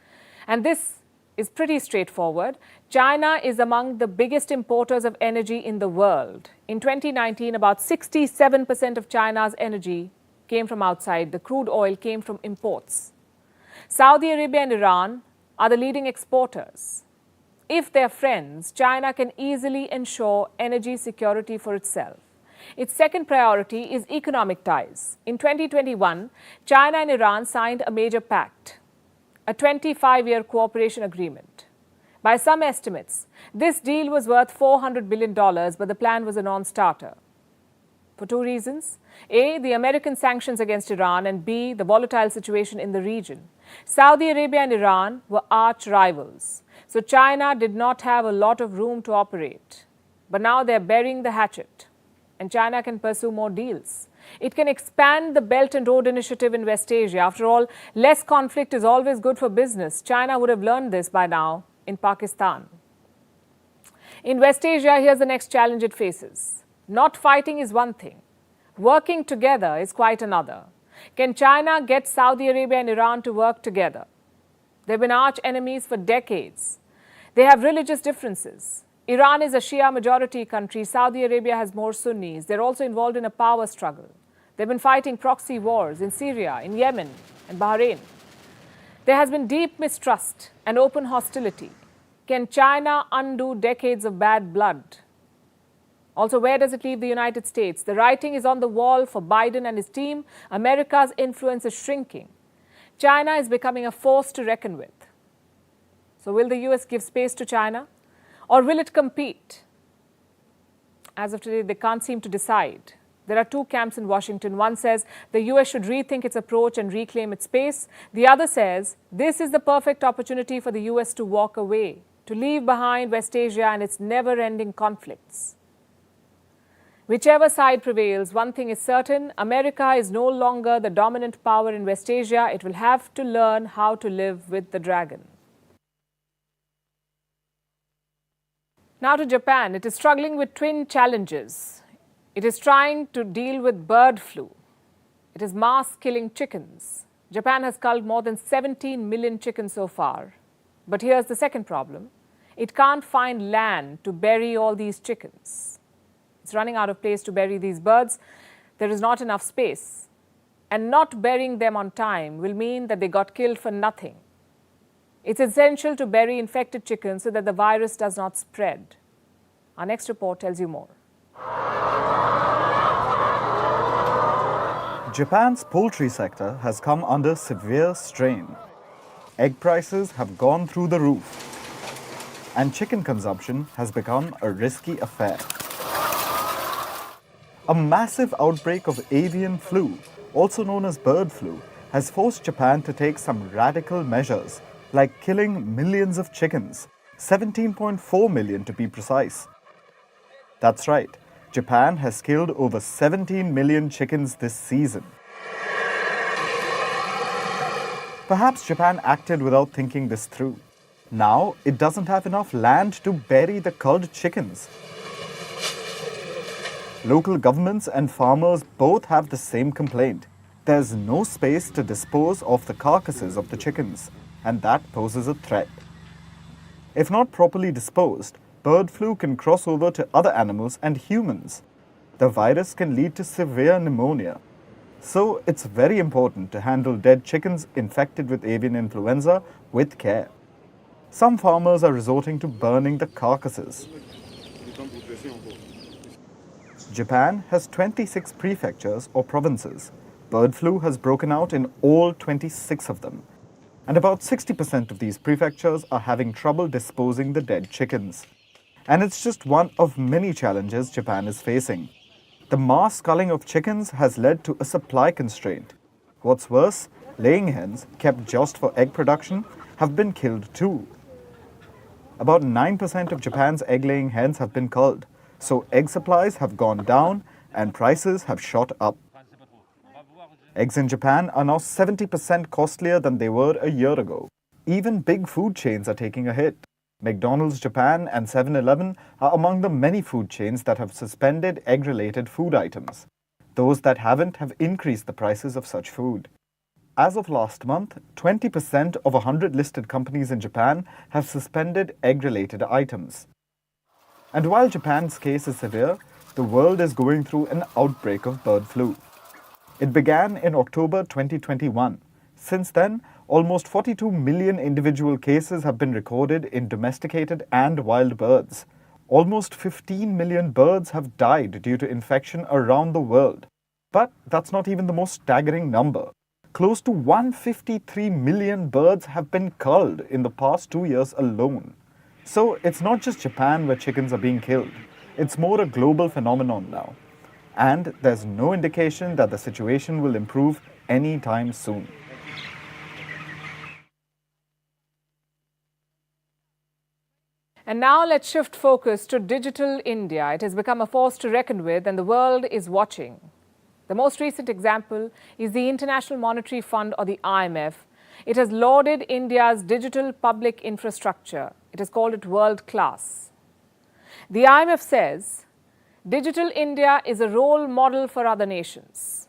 And this is pretty straightforward. China is among the biggest importers of energy in the world. In 2019, about 67% of China's energy came from outside. The crude oil came from imports. Saudi Arabia and Iran are the leading exporters. If they're friends, China can easily ensure energy security for itself. Its second priority is economic ties. In 2021, China and Iran signed a major pact, a 25-year cooperation agreement. By some estimates, this deal was worth $400 billion, but the plan was a non-starter. For two reasons. A, the American sanctions against Iran, and B, the volatile situation in the region. Saudi Arabia and Iran were arch rivals, so China did not have a lot of room to operate. But now they're burying the hatchet, and China can pursue more deals. It can expand the Belt and Road Initiative in West Asia. After all, less conflict is always good for business. China would have learned this by now in Pakistan. In West Asia, here's the next challenge it faces. Not fighting is one thing. Working together is quite another. Can China get Saudi Arabia and Iran to work together? They've been arch enemies for decades. They have religious differences. Iran is a Shia majority country. Saudi Arabia has more Sunnis. They're also involved in a power struggle. They've been fighting proxy wars in Syria, in Yemen, and Bahrain. There has been deep mistrust and open hostility. Can China undo decades of bad blood? Also, where does it leave the United States? The writing is on the wall for Biden and his team. America's influence is shrinking. China is becoming a force to reckon with. So will the US give space to China? Or will it compete? As of today, they can't seem to decide. There are two camps in Washington. One says the US should rethink its approach and reclaim its space. The other says this is the perfect opportunity for the US to walk away, to leave behind West Asia and its never-ending conflicts. Whichever side prevails, one thing is certain: America is no longer the dominant power in West Asia. It will have to learn how to live with the dragon. Now to Japan. It is struggling with twin challenges. It is trying to deal with bird flu. It is mass-killing chickens. Japan has culled more than 17 million chickens so far. But here's the second problem. It can't find land to bury all these chickens. It's running out of place to bury these birds. There is not enough space. And not burying them on time will mean that they got killed for nothing. It's essential to bury infected chickens so that the virus does not spread. Our next report tells you more. Japan's poultry sector has come under severe strain. Egg prices have gone through the roof, and chicken consumption has become a risky affair. A massive outbreak of avian flu, also known as bird flu, has forced Japan to take some radical measures, like killing millions of chickens, 17.4 million to be precise. That's right, Japan has killed over 17 million chickens this season. Perhaps Japan acted without thinking this through. Now, it doesn't have enough land to bury the culled chickens. Local governments and farmers both have the same complaint. There's no space to dispose of the carcasses of the chickens, and that poses a threat. If not properly disposed, bird flu can cross over to other animals and humans. The virus can lead to severe pneumonia. So it's very important to handle dead chickens infected with avian influenza with care. Some farmers are resorting to burning the carcasses. Japan has 26 prefectures or provinces. Bird flu has broken out in all 26 of them. And about 60% of these prefectures are having trouble disposing the dead chickens. And it's just one of many challenges Japan is facing. The mass culling of chickens has led to a supply constraint. What's worse, laying hens, kept just for egg production, have been killed too. About 9% of Japan's egg-laying hens have been culled. So egg supplies have gone down and prices have shot up. Eggs in Japan are now 70% costlier than they were a year ago. Even big food chains are taking a hit. McDonald's Japan and 7-Eleven are among the many food chains that have suspended egg-related food items. Those that haven't have increased the prices of such food. As of last month, 20% of 100 listed companies in Japan have suspended egg-related items. And while Japan's case is severe, the world is going through an outbreak of bird flu. It began in October 2021. Since then, Almost 42 million individual cases have been recorded in domesticated and wild birds. Almost 15 million birds have died due to infection around the world. But that's not even the most staggering number. Close to 153 million birds have been culled in the past 2 years alone. So it's not just Japan where chickens are being killed. It's more a global phenomenon now. And there's no indication that the situation will improve anytime soon. And now let's shift focus to digital India. It has become a force to reckon with and the world is watching. The most recent example is the International Monetary Fund, or the IMF. It has lauded India's digital public infrastructure. It has called it world class. The IMF says digital India is a role model for other nations.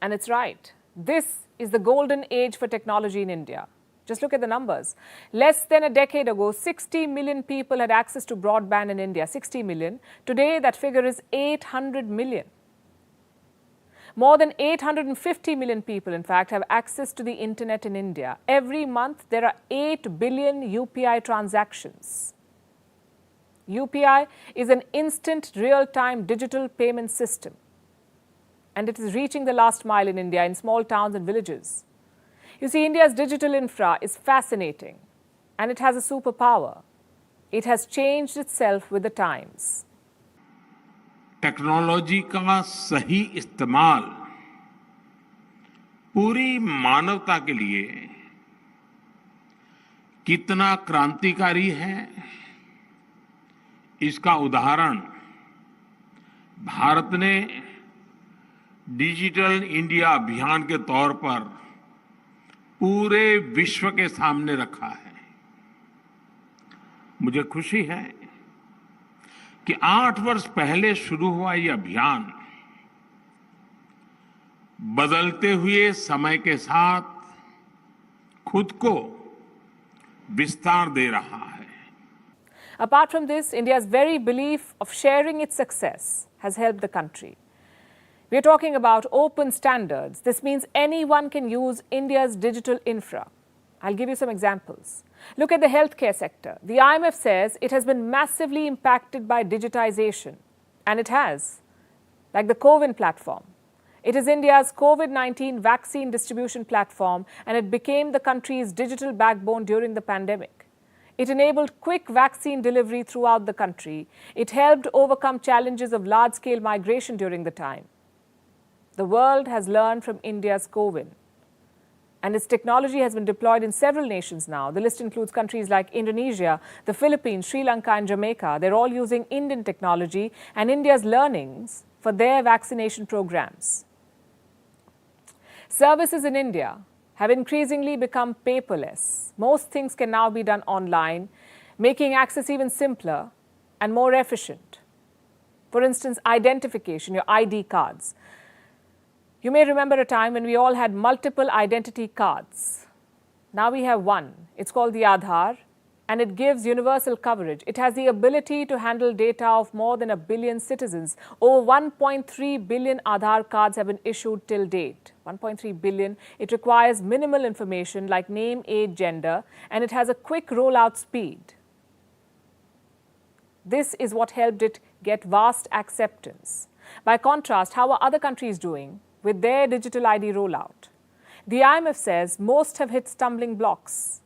And it's right. This is the golden age for technology in India. Just look at the numbers. Less than a decade ago, 60 million people had access to broadband in India. 60 million. Today, that figure is 800 million. More than 850 million people, in fact, have access to the internet in India. Every month, there are 8 billion UPI transactions. UPI is an instant, real-time digital payment system. And it is reaching the last mile in India, in small towns and villages. You see, India's digital infra is fascinating, and it has a superpower. It has changed itself with the times. Technology का सही इस्तेमाल पूरी मानवता के लिए कितना क्रांतिकारी है, इसका उदाहरण भारत ने डिजिटल इंडिया अभियान के तौर पर पूरे विश्व के सामने रखा है। मुझे खुशी है कि 8 वर्ष पहले शुरू हुआ ये अभियान बदलते हुए समय के साथ खुद को विस्तार दे रहा है। Apart from this, India's very belief of sharing its success has helped the country. We are talking about open standards. This means anyone can use India's digital infra. I'll give you some examples. Look at the healthcare sector. The IMF says it has been massively impacted by digitization, and it has, like the CoWIN platform. It is India's COVID-19 vaccine distribution platform, and it became the country's digital backbone during the pandemic. It enabled quick vaccine delivery throughout the country. It helped overcome challenges of large-scale migration during the time. The world has learned from India's CoWIN. And its technology has been deployed in several nations now. The list includes countries like Indonesia, the Philippines, Sri Lanka and Jamaica. They're all using Indian technology and India's learnings for their vaccination programs. Services in India have increasingly become paperless. Most things can now be done online, making access even simpler and more efficient. For instance, identification, your ID cards. You may remember a time when we all had multiple identity cards. Now we have one. It's called the Aadhaar, and it gives universal coverage. It has the ability to handle data of more than 1 billion citizens. Over 1.3 billion Aadhaar cards have been issued till date. 1.3 billion. It requires minimal information like name, age, gender, and it has a quick rollout speed. This is what helped it get vast acceptance. By contrast, how are other countries doing with their digital ID rollout? The IMF says most have hit stumbling blocks.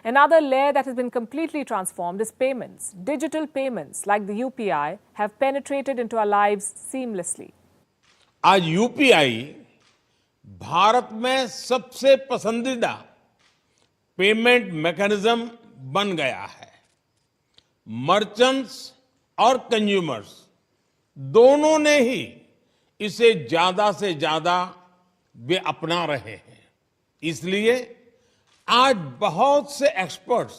Another layer that has been completely transformed is payments. Digital payments like the UPI have penetrated into our lives seamlessly. आज UPI Bharat में सबसे पसंदीदा payment mechanism बन गया है। Merchants और consumers दोनों ने ही इसे ज्यादा से ज्यादा वे अपना रहे हैं। इसलिए आज बहुत से एक्सपर्ट्स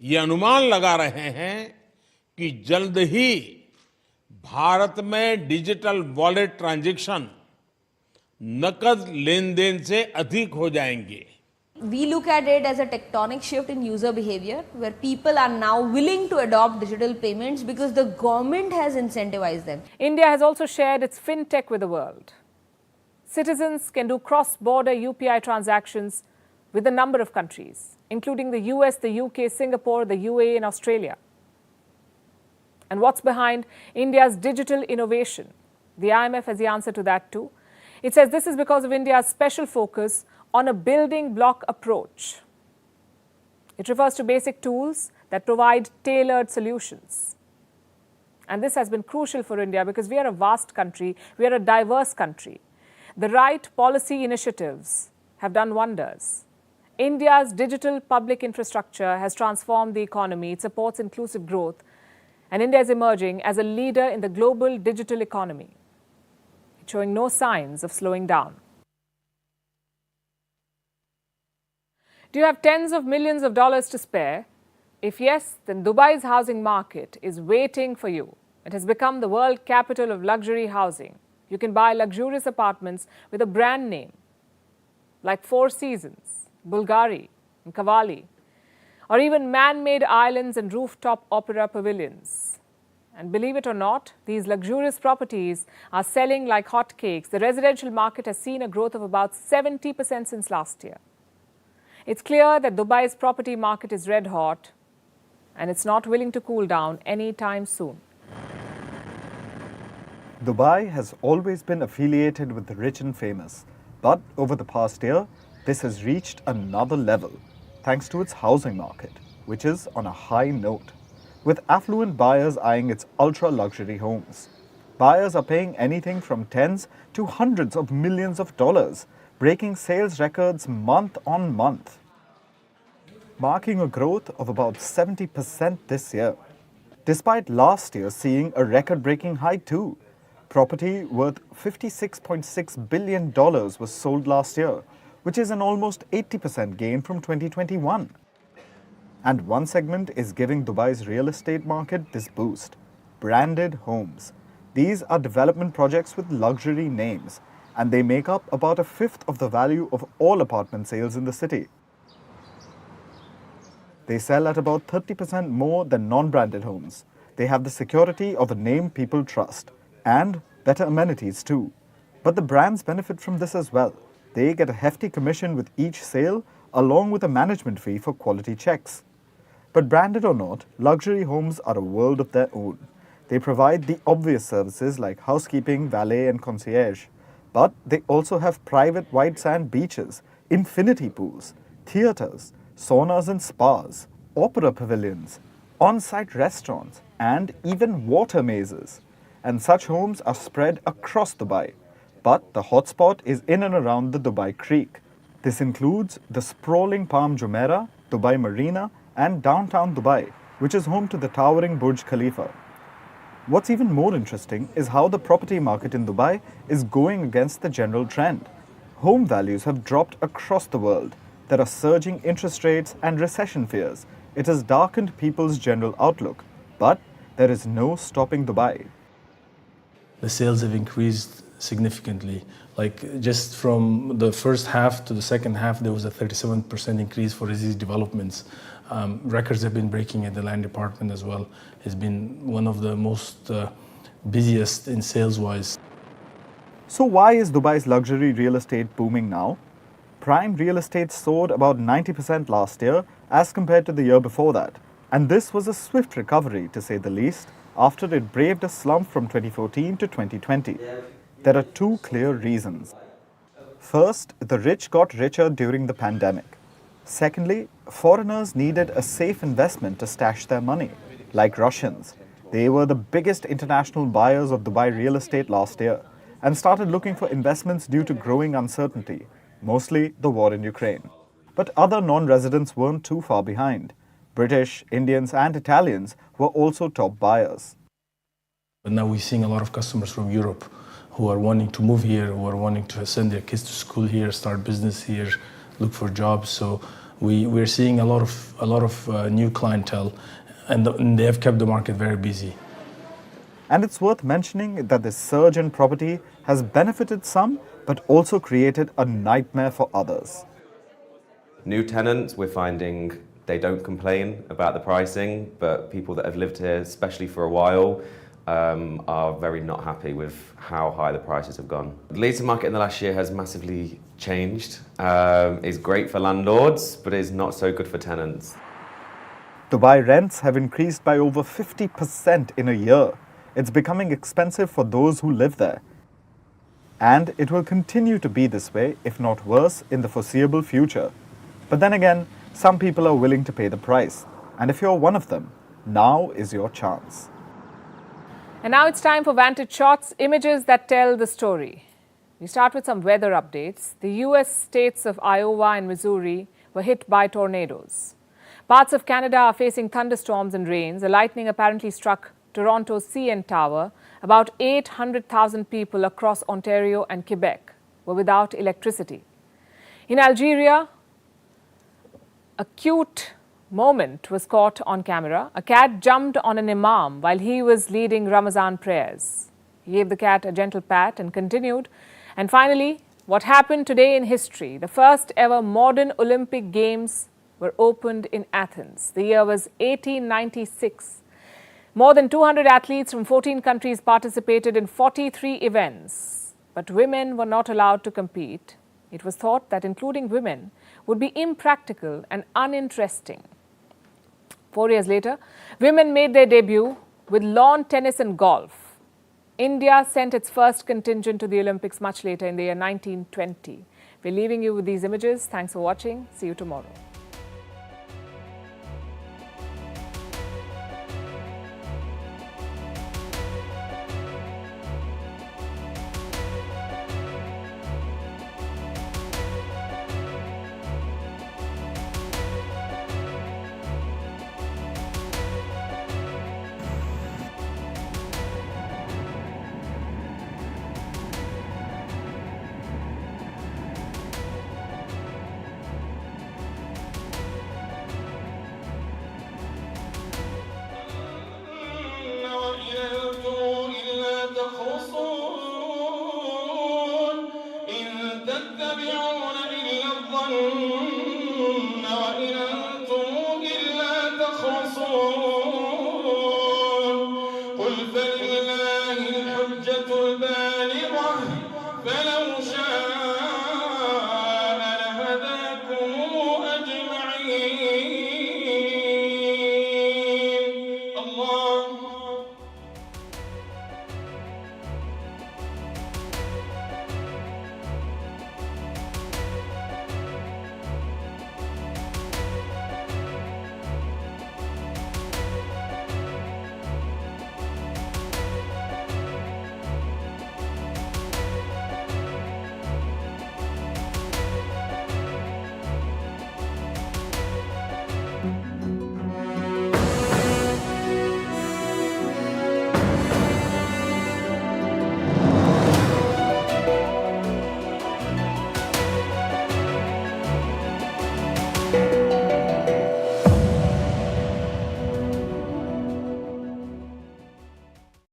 ये अनुमान लगा रहे हैं कि जल्द ही भारत में डिजिटल वॉलेट ट्रांजैक्शन नकद लेन-देन से अधिक हो जाएंगे। We look at it as a tectonic shift in user behavior where people are now willing to adopt digital payments because the government has incentivized them. India has also shared its fintech with the world. Citizens can do cross-border UPI transactions with a number of countries, including the US, the UK, Singapore, the UAE, and Australia. And what's behind India's digital innovation? The IMF has the answer to that too. It says this is because of India's special focus on a building block approach. It refers to basic tools that provide tailored solutions. And this has been crucial for India because we are a vast country, we are a diverse country. The right policy initiatives have done wonders. India's digital public infrastructure has transformed the economy. It supports inclusive growth. And India is emerging as a leader in the global digital economy. It's showing no signs of slowing down. Do you have tens of millions of dollars to spare? If yes, then Dubai's housing market is waiting for you. It has become the world capital of luxury housing. You can buy luxurious apartments with a brand name like Four Seasons, Bulgari, and Cavalli, or even man-made islands and rooftop opera pavilions. And believe it or not, these luxurious properties are selling like hotcakes. The residential market has seen a growth of about 70% since last year. It's clear that Dubai's property market is red hot and it's not willing to cool down anytime soon. Dubai has always been affiliated with the rich and famous, but over the past year, this has reached another level thanks to its housing market, which is on a high note, with affluent buyers eyeing its ultra-luxury homes. Buyers are paying anything from tens to hundreds of millions of dollars, breaking sales records month on month, marking a growth of about 70% this year. Despite last year seeing a record-breaking high too, property worth $56.6 billion was sold last year, which is an almost 80% gain from 2021. And one segment is giving Dubai's real estate market this boost: branded homes. These are development projects with luxury names, and they make up about a fifth of the value of all apartment sales in the city. They sell at about 30% more than non-branded homes. They have the security of a name people trust, and better amenities too. But the brands benefit from this as well. They get a hefty commission with each sale, along with a management fee for quality checks. But branded or not, luxury homes are a world of their own. They provide the obvious services like housekeeping, valet, and concierge. But they also have private white sand beaches, infinity pools, theatres, saunas and spas, opera pavilions, on-site restaurants, and even water mazes. And such homes are spread across Dubai. But the hotspot is in and around the Dubai Creek. This includes the sprawling Palm Jumeirah, Dubai Marina, and downtown Dubai, which is home to the towering Burj Khalifa. What's even more interesting is how the property market in Dubai is going against the general trend. Home values have dropped across the world. There are surging interest rates and recession fears. It has darkened people's general outlook. But there is no stopping Dubai. The sales have increased significantly. Like just from the first half to the second half, there was a 37% increase for these developments. Records have been breaking at the land department as well. It's been one of the most busiest in sales-wise. So why is Dubai's luxury real estate booming now? Prime real estate soared about 90% last year as compared to the year before that. And this was a swift recovery, to say the least, after it braved a slump from 2014 to 2020. There are two clear reasons. First, the rich got richer during the pandemic. Secondly, foreigners needed a safe investment to stash their money, like Russians. They were the biggest international buyers of Dubai real estate last year and started looking for investments due to growing uncertainty, mostly the war in Ukraine. But other non-residents weren't too far behind. British, Indians, and Italians were also top buyers. But now we're seeing a lot of customers from Europe who are wanting to move here, who are wanting to send their kids to school here, start business here, look for jobs. So we're seeing a lot of new clientele, and they have kept the market very busy. And it's worth mentioning that this surge in property has benefited some, but also created a nightmare for others. New tenants, we're finding they don't complain about the pricing, but people that have lived here, especially for a while, are very not happy with how high the prices have gone. The leasing market in the last year has massively changed. It's great for landlords, but it's not so good for tenants. Dubai rents have increased by over 50% in a year. It's becoming expensive for those who live there. And it will continue to be this way, if not worse, in the foreseeable future. But then again, some people are willing to pay the price. And if you're one of them, now is your chance. And now it's time for Vantage Shots, images that tell the story. We start with some weather updates. The US states of Iowa and Missouri were hit by tornadoes. Parts of Canada are facing thunderstorms and rains. The lightning apparently struck Toronto's CN Tower. About 800,000 people across Ontario and Quebec were without electricity. In Algeria, a cute moment was caught on camera. A cat jumped on an imam while he was leading Ramazan prayers. He gave the cat a gentle pat and continued. And finally, what happened today in history? The first ever modern Olympic Games were opened in Athens. The year was 1896. More than 200 athletes from 14 countries participated in 43 events. But women were not allowed to compete. It was thought that including women would be impractical and uninteresting. 4 years later, women made their debut with lawn tennis and golf. India sent its first contingent to the Olympics much later in the year 1920. We're leaving you with these images. Thanks for watching. See you tomorrow.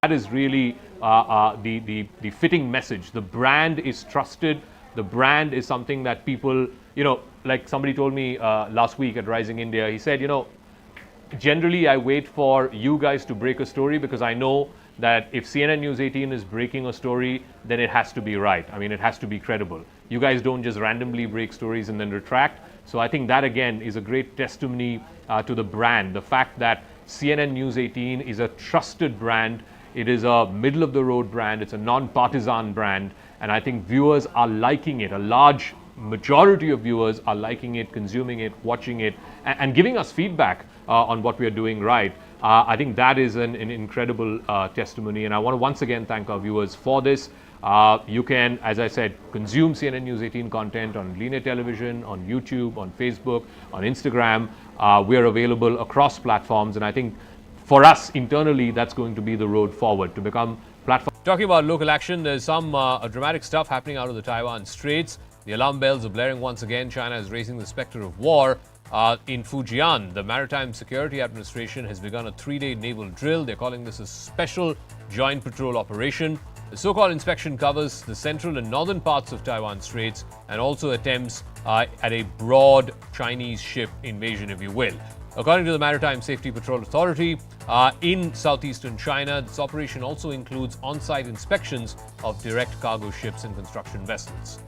That is really the fitting message. The brand is trusted. The brand is something that people, like somebody told me last week at Rising India, he said, generally I wait for you guys to break a story because I know that if CNN News 18 is breaking a story, then it has to be right. I mean, it has to be credible. You guys don't just randomly break stories and then retract. So I think that again is a great testimony to the brand. The fact that CNN News 18 is a trusted brand. It is a middle-of-the-road brand. It's a non-partisan brand. And I think viewers are liking it. A large majority of viewers are liking it, consuming it, watching it, and giving us feedback on what we are doing right. I think that is an incredible testimony. And I want to once again thank our viewers for this. You can, as I said, consume CNN News 18 content on linear television, on YouTube, on Facebook, on Instagram. We are available across platforms. And I think for us internally, that's going to be the road forward to become platform. Talking about local action, there's some dramatic stuff happening out of the Taiwan Straits. The alarm bells are blaring once again. China is raising the specter of war. In Fujian, the Maritime Security Administration has begun a 3-day naval drill. They're calling this a special joint patrol operation. The so-called inspection covers the central and northern parts of Taiwan Straits and also attempts at a broad Chinese ship invasion, if you will. According to the Maritime Safety Patrol Authority, in southeastern China, this operation also includes on-site inspections of direct cargo ships and construction vessels.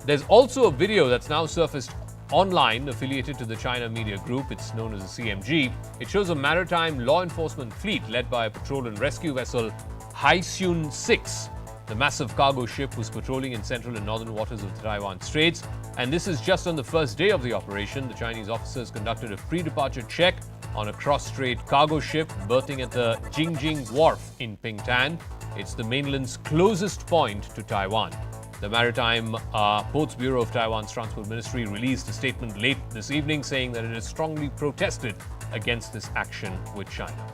There's also a video that's now surfaced online affiliated to the China media group. It's known as the CMG. It shows a maritime law enforcement fleet led by a patrol and rescue vessel Haisun 6. The massive cargo ship was patrolling in central and northern waters of the Taiwan Straits. And this is just on the first day of the operation. The Chinese officers conducted a pre-departure check on a cross-strait cargo ship berthing at the Jingjing Wharf in Pingtan. It's the mainland's closest point to Taiwan. The Maritime Ports Bureau of Taiwan's Transport Ministry released a statement late this evening saying that it has strongly protested against this action with China.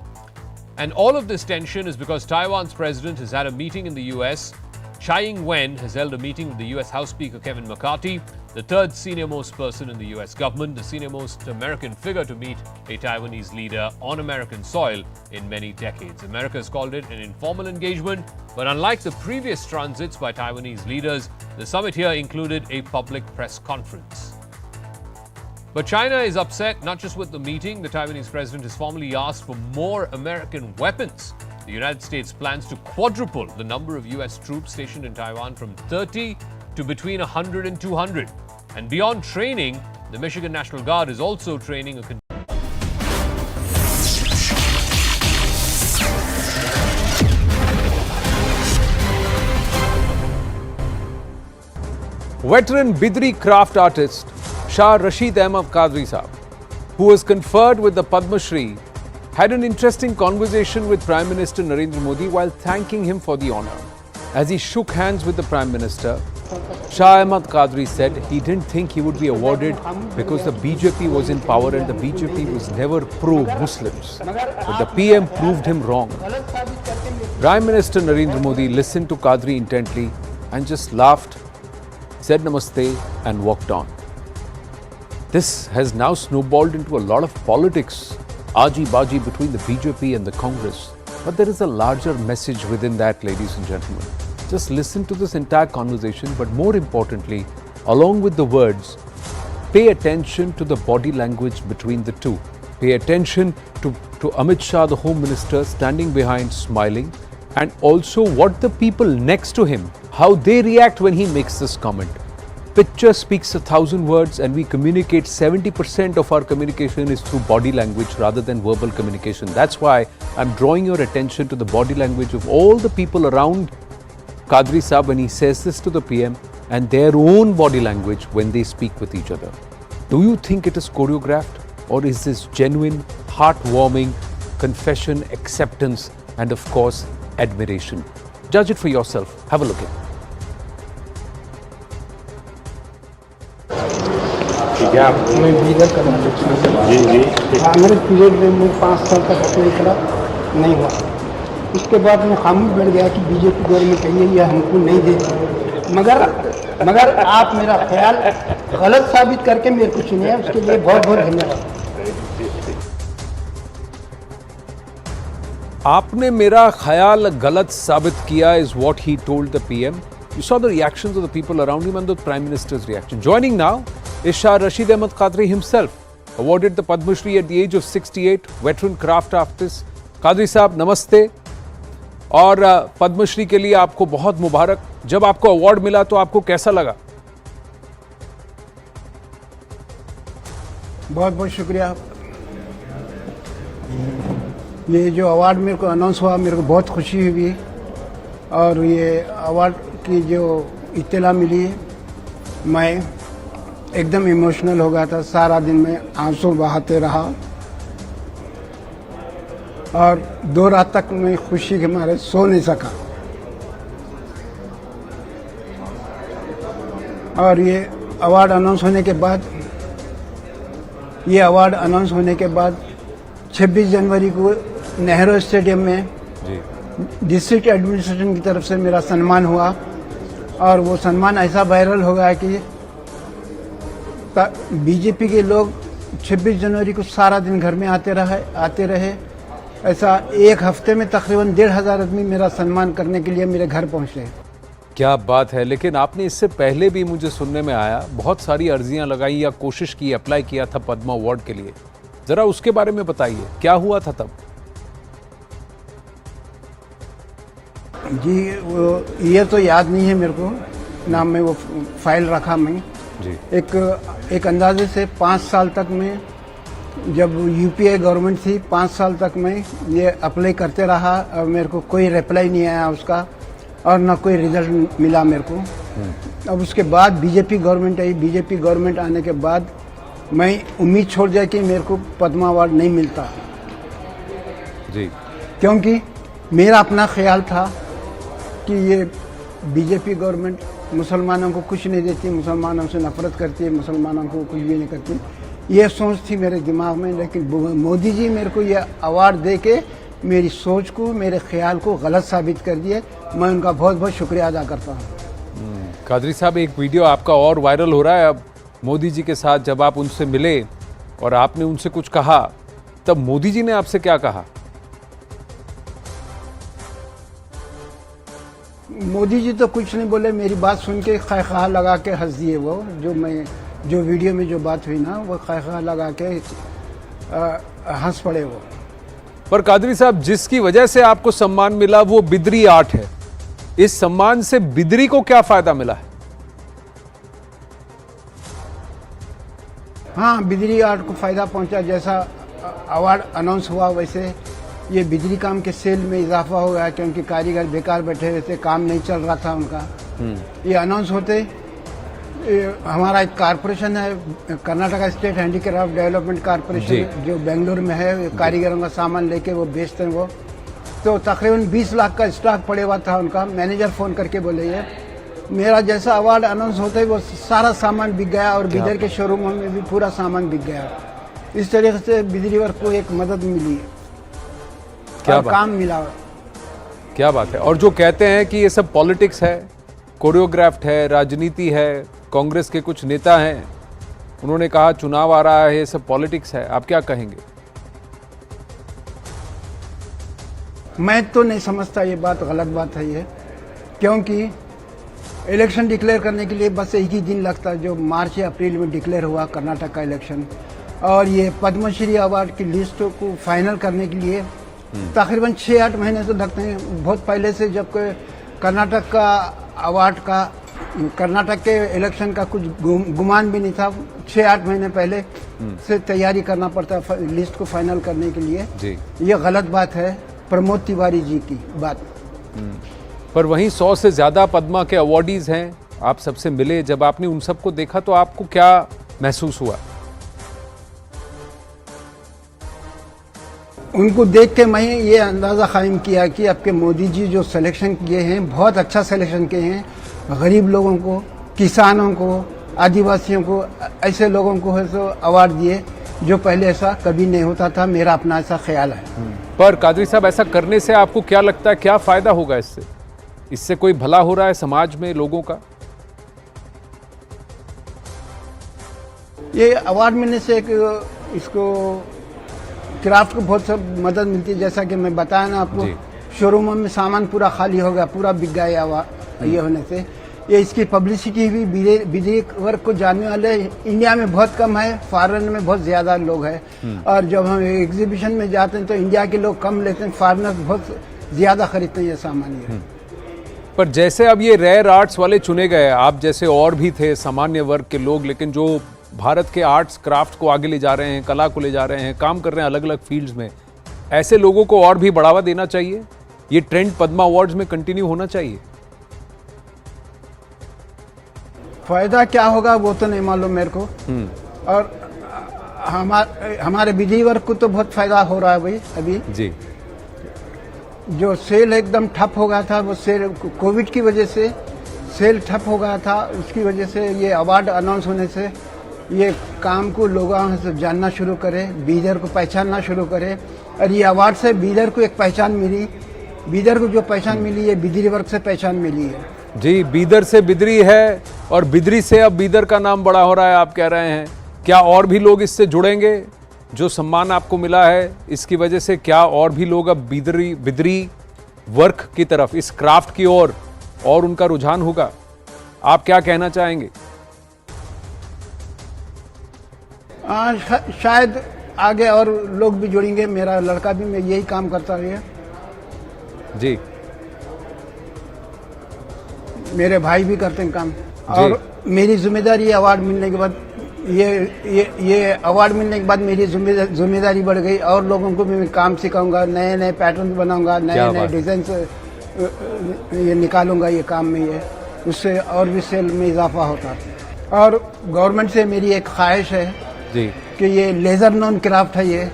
And all of this tension is because Taiwan's president has had a meeting in the US. Tsai Ing-wen has held a meeting with the US House Speaker Kevin McCarthy, the third senior-most person in the US government, the senior-most American figure to meet a Taiwanese leader on American soil in many decades. America has called it an informal engagement, but unlike the previous transits by Taiwanese leaders, the summit here included a public press conference. But China is upset not just with the meeting. The Taiwanese president has formally asked for more American weapons. The United States plans to quadruple the number of US troops stationed in Taiwan from 30 to between 100 and 200. And beyond training, the Michigan National Guard is also training a veteran Bidri craft artist Shah Rashid Ahmad Qadri Saab, who was conferred with the Padma Shri, had an interesting conversation with Prime Minister Narendra Modi while thanking him for the honour. As he shook hands with the Prime Minister, Shah Ahmad Qadri said he didn't think he would be awarded because the BJP was in power and the BJP was never pro-Muslims. But the PM proved him wrong. Prime Minister Narendra Modi listened to Qadri intently and just laughed, said namaste and walked on. This has now snowballed into a lot of politics, aaji-baaji between the BJP and the Congress. But there is a larger message within that, ladies and gentlemen. Just listen to this entire conversation, but more importantly, along with the words, pay attention to the body language between the two. Pay attention to Amit Shah, the Home Minister, standing behind, smiling, and also what the people next to him, how they react when he makes this comment. Picture speaks 1,000 words, and we communicate 70% of our communication is through body language rather than verbal communication. That's why I'm drawing your attention to the body language of all the people around Qadri Saab when he says this to the PM, and their own body language when they speak with each other. Do you think it is choreographed, or is this genuine, heartwarming confession, acceptance, and of course, admiration? Judge it for yourself. Have a look at it. मैं visa करना चाहता हूँ। मेरे period में मैं 5 साल तक apply करा, नहीं हुआ। उसके बाद मैं खामोश बैठ गया कि बीजेपी गवर्नमेंट है ये हमको नहीं देती। मगर आप मेरा ख्याल गलत साबित करके मेरे को चुने, उसके लिए बहुत बहुत धन्यवाद। आपने मेरा ख्याल गलत साबित किया is what he told the PM. You saw the reactions of the people around him and the Prime Minister's reaction. Joining now is Shah Rashid Ahmad Qadri himself, awarded the Padma Shri at the age of 68, veteran craft artist. Qadri Saab, namaste. और पद्म श्री के लिए आपको बहुत मुबारक। जब आपको award मिला तो आपको कैसा लगा? बहुत बहुत शुक्रिया। ये जो अवार्ड मेरे को अनाउंस हुआ, मेरे को बहुत खुशी हुई, और ये अवार्ड की जो इत्तला मिली, मैं एकदम इमोशनल हो गया था। सारा दिन में आंसू बहाते रहा, और 2 रात तक मैं खुशी के मारे सो नहीं सका। और ये अवार्ड अनाउंस होने के बाद 26 जनवरी को नेहरू स्टेडियम में डिस्ट्रिक्ट एडमिनिस्ट्रेशन की तरफ से मेरा सम्मान हुआ, और वो सम्मान ऐसा वायरल हो गया कि बीजेपी के लोग 26 जनवरी को सारा दिन घर में आते रहे। ऐसा एक हफ्ते में तकरीबन 1,500 आदमी मेरा सम्मान करने के लिए मेरे घर पहुंचे। क्या बात है। लेकिन आपने इससे पहले भी, मुझे सुनने में आया, बहुत सारी अर्जियां लगाई या कोशिश की, अप्लाई किया था पद्मा अवार्ड के लिए। जरा उसके बारे में बताइए, क्या हुआ था तब? जी, वो ये तो याद नहीं है मेरे को, नाम में वो फाइल रखा मैं जी। एक अंदाजे से 5 साल तक मैं, जब यूपीए गवर्नमेंट थी 5 साल तक मैं ये अप्लाई करते रहा और मेरे को कोई रिप्लाई नहीं आया उसका और ना कोई रिजल्ट मिला मेरे को। अब उसके बाद बीजेपी गवर्नमेंट आई, बीजेपी गवर्नमेंट आने के बाद मैं उम्मीद छोड़ दिया कि मेरे को पद्मा अवार्ड नहीं मिलता जी, क्योंकि मेरा अपना ख्याल था कि ये बीजेपी गवर्नमेंट मुसलमानों को कुछ नहीं देती, मुसलमानों से नफरत करती है, मुसलमानों को कुछ भी नहीं करती, ये सोच थी मेरे दिमाग में। लेकिन मोदी जी मेरे को ये अवार्ड दे के मेरी सोच को, मेरे ख्याल को गलत साबित कर दिए। मैं उनका बहुत बहुत शुक्रिया अदा करता हूँ। कादरी साहब, एक वीडियो आपका और वायरल हो रहा है अब मोदी जी के साथ। जब आप उनसे मिले और आपने उनसे कुछ कहा, तब मोदी जी ने आपसे क्या कहा? मोदी जी तो कुछ नहीं बोले, मेरी बात सुन के खैखा लगा के हंस दिए। वो जो वीडियो में जो बात हुई ना, वो खैखा लगा के हंस पड़े वो। पर कादरी साहब, जिसकी वजह से आपको सम्मान मिला वो बिदरी आर्ट है। इस सम्मान से बिदरी को क्या फायदा मिला है? हाँ, बिदरी आर्ट को फायदा पहुंचा। जैसा अवार्ड अनाउंस हुआ वैसे ये बिजली काम के सेल में इजाफा हो गया, क्योंकि कारीगर बेकार बैठे हुए थे, काम नहीं चल रहा था उनका। ये अनाउंस होते हमारा एक कारपोरेशन है, Karnataka state handicraft development corporation, जो बेंगलुरु में है, कारीगरों का सामान लेके वो बेचते हैं वो। तो तकरीबन 20 लाख का स्टॉक पड़े हुआ था उनका। मैनेजर फ़ोन करके बोले ये मेरा जैसा अवार्ड अनाउंस होता है वो सारा सामान बिक गया और बिदर के शोरूमों में भी पूरा सामान बिक गया। इस तरीके से बिजली वर्ग को एक मदद मिली, क्या काम मिला। क्या बात है। और जो कहते हैं कि ये सब पॉलिटिक्स है, कोरियोग्राफ्ट है, राजनीति है, कांग्रेस के कुछ नेता हैं, उन्होंने कहा चुनाव आ रहा है, ये सब पॉलिटिक्स है, आप क्या कहेंगे? मैं तो नहीं समझता, ये बात गलत बात है ये, क्योंकि इलेक्शन डिक्लेयर करने के लिए बस एक ही दिन लगता है, जो मार्च या अप्रैल में डिक्लेयर हुआ कर्नाटक का इलेक्शन। और ये पद्मश्री अवार्ड की लिस्ट को फाइनल करने के लिए तकरीबन 6-8 महीने तो लगते हैं। बहुत पहले से जब कर्नाटक का अवार्ड का, कर्नाटक के इलेक्शन का कुछ गुमान भी नहीं था, 6-8 महीने पहले से तैयारी करना पड़ता है लिस्ट को फाइनल करने के लिए जी। ये गलत बात है प्रमोद तिवारी जी की बात। पर वहीं 100 से ज्यादा पद्मा के अवार्डीज हैं, आप सबसे मिले, जब आपने उन सबको देखा तो आपको क्या महसूस हुआ? उनको देख के मैं ये अंदाज़ा कायम किया कि आपके मोदी जी जो सिलेक्शन किए हैं बहुत अच्छा सिलेक्शन किए हैं। गरीब लोगों को, किसानों को, आदिवासियों को, ऐसे लोगों को है तो अवार्ड दिए जो पहले ऐसा कभी नहीं होता था। मेरा अपना ऐसा ख्याल है। पर कादरी साहब, ऐसा करने से आपको क्या लगता है, क्या फायदा होगा इससे? इससे कोई भला हो रहा है समाज में लोगों का? ये अवार्ड मिलने से इसको क्राफ्ट को बहुत सब मदद मिलती है। जैसा कि मैं बताया ना आपको, शोरूमों में सामान पूरा खाली हो गया, पूरा बिक गया ये होने से। ये इसकी पब्लिसिटी भी बिजली वर्ग को जानने वाले इंडिया में बहुत कम है, फॉरेन में बहुत ज़्यादा लोग हैं। और जब हम एग्जीबिशन में जाते हैं तो इंडिया के लोग कम लेते हैं, फॉरेनर्स बहुत ज़्यादा खरीदते हैं ये सामान। ये पर जैसे अब ये रेयर आर्ट्स वाले चुने गए, आप जैसे और भी थे सामान्य वर्ग के लोग, लेकिन जो भारत के आर्ट्स क्राफ्ट को आगे ले जा रहे हैं, कला को ले जा रहे हैं, काम कर रहे हैं अलग अलग फील्ड्स में, ऐसे लोगों को और भी बढ़ावा देना चाहिए। ये ट्रेंड पद्मा अवार्ड्स में कंटिन्यू होना चाहिए। फायदा क्या होगा वो तो नहीं मालूम मेरे को। और हमारे बिजली वर्ग को तो बहुत फायदा हो रहा है भाई। अभी जी जो सेल एकदम ठप हो गया था, वो सेल कोविड की वजह से सेल ठप हो गया था, उसकी वजह से ये अवार्ड अनाउंस होने से ये काम को लोगों से जानना शुरू करे, बीदर को पहचानना शुरू करे। और ये अवार्ड से बीदर को एक पहचान मिली। बीदर को जो पहचान मिली है बिदरी वर्ग से पहचान मिली है जी। बीदर से बिदरी है और बिदरी से अब बीदर का नाम बड़ा हो रहा है, आप कह रहे हैं। क्या और भी लोग इससे जुड़ेंगे? जो सम्मान आपको मिला है इसकी वजह से क्या और भी लोग अब बिदरी वर्क की तरफ, इस क्राफ्ट की ओर और उनका रुझान होगा? आप क्या कहना चाहेंगे? शायद आगे और लोग भी जुड़ेंगे। मेरा लड़का भी मैं यही काम करता है जी। मेरे भाई भी करते हैं काम, और मेरी जिम्मेदारी अवार्ड मिलने के बाद ये अवार्ड मिलने के बाद मेरी जिम्मेदारी बढ़ गई, और लोगों को भी मैं काम सिखाऊंगा, नए नए पैटर्न बनाऊंगा, नए नए डिजाइन ये निकालूंगा ये काम में, ये उससे और भी सेल में इजाफा होता है। और गवर्नमेंट से मेरी एक ख्वाहिश है कि ये लेजर नॉन क्राफ्ट है, ये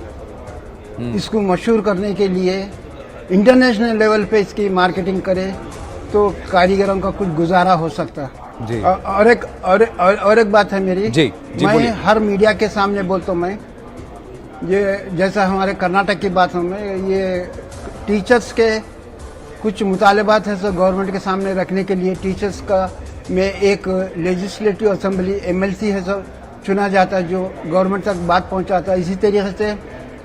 इसको मशहूर करने के लिए इंटरनेशनल लेवल पे इसकी मार्केटिंग करे तो कारीगरों का कुछ गुजारा हो सकता है। जी। और एक बात है मेरी, मैं हर मीडिया के सामने बोलता हूँ, मैं ये जैसा हमारे कर्नाटक की बात हूँ, मैं ये टीचर्स के कुछ मुतालबात है सो गवर्नमेंट के सामने रखने के लिए टीचर्स का में एक लेजिस्लेटिव असेंबली MLC है सो चुना जाता है जो गवर्नमेंट तक बात पहुंचाता है। इसी तरीके से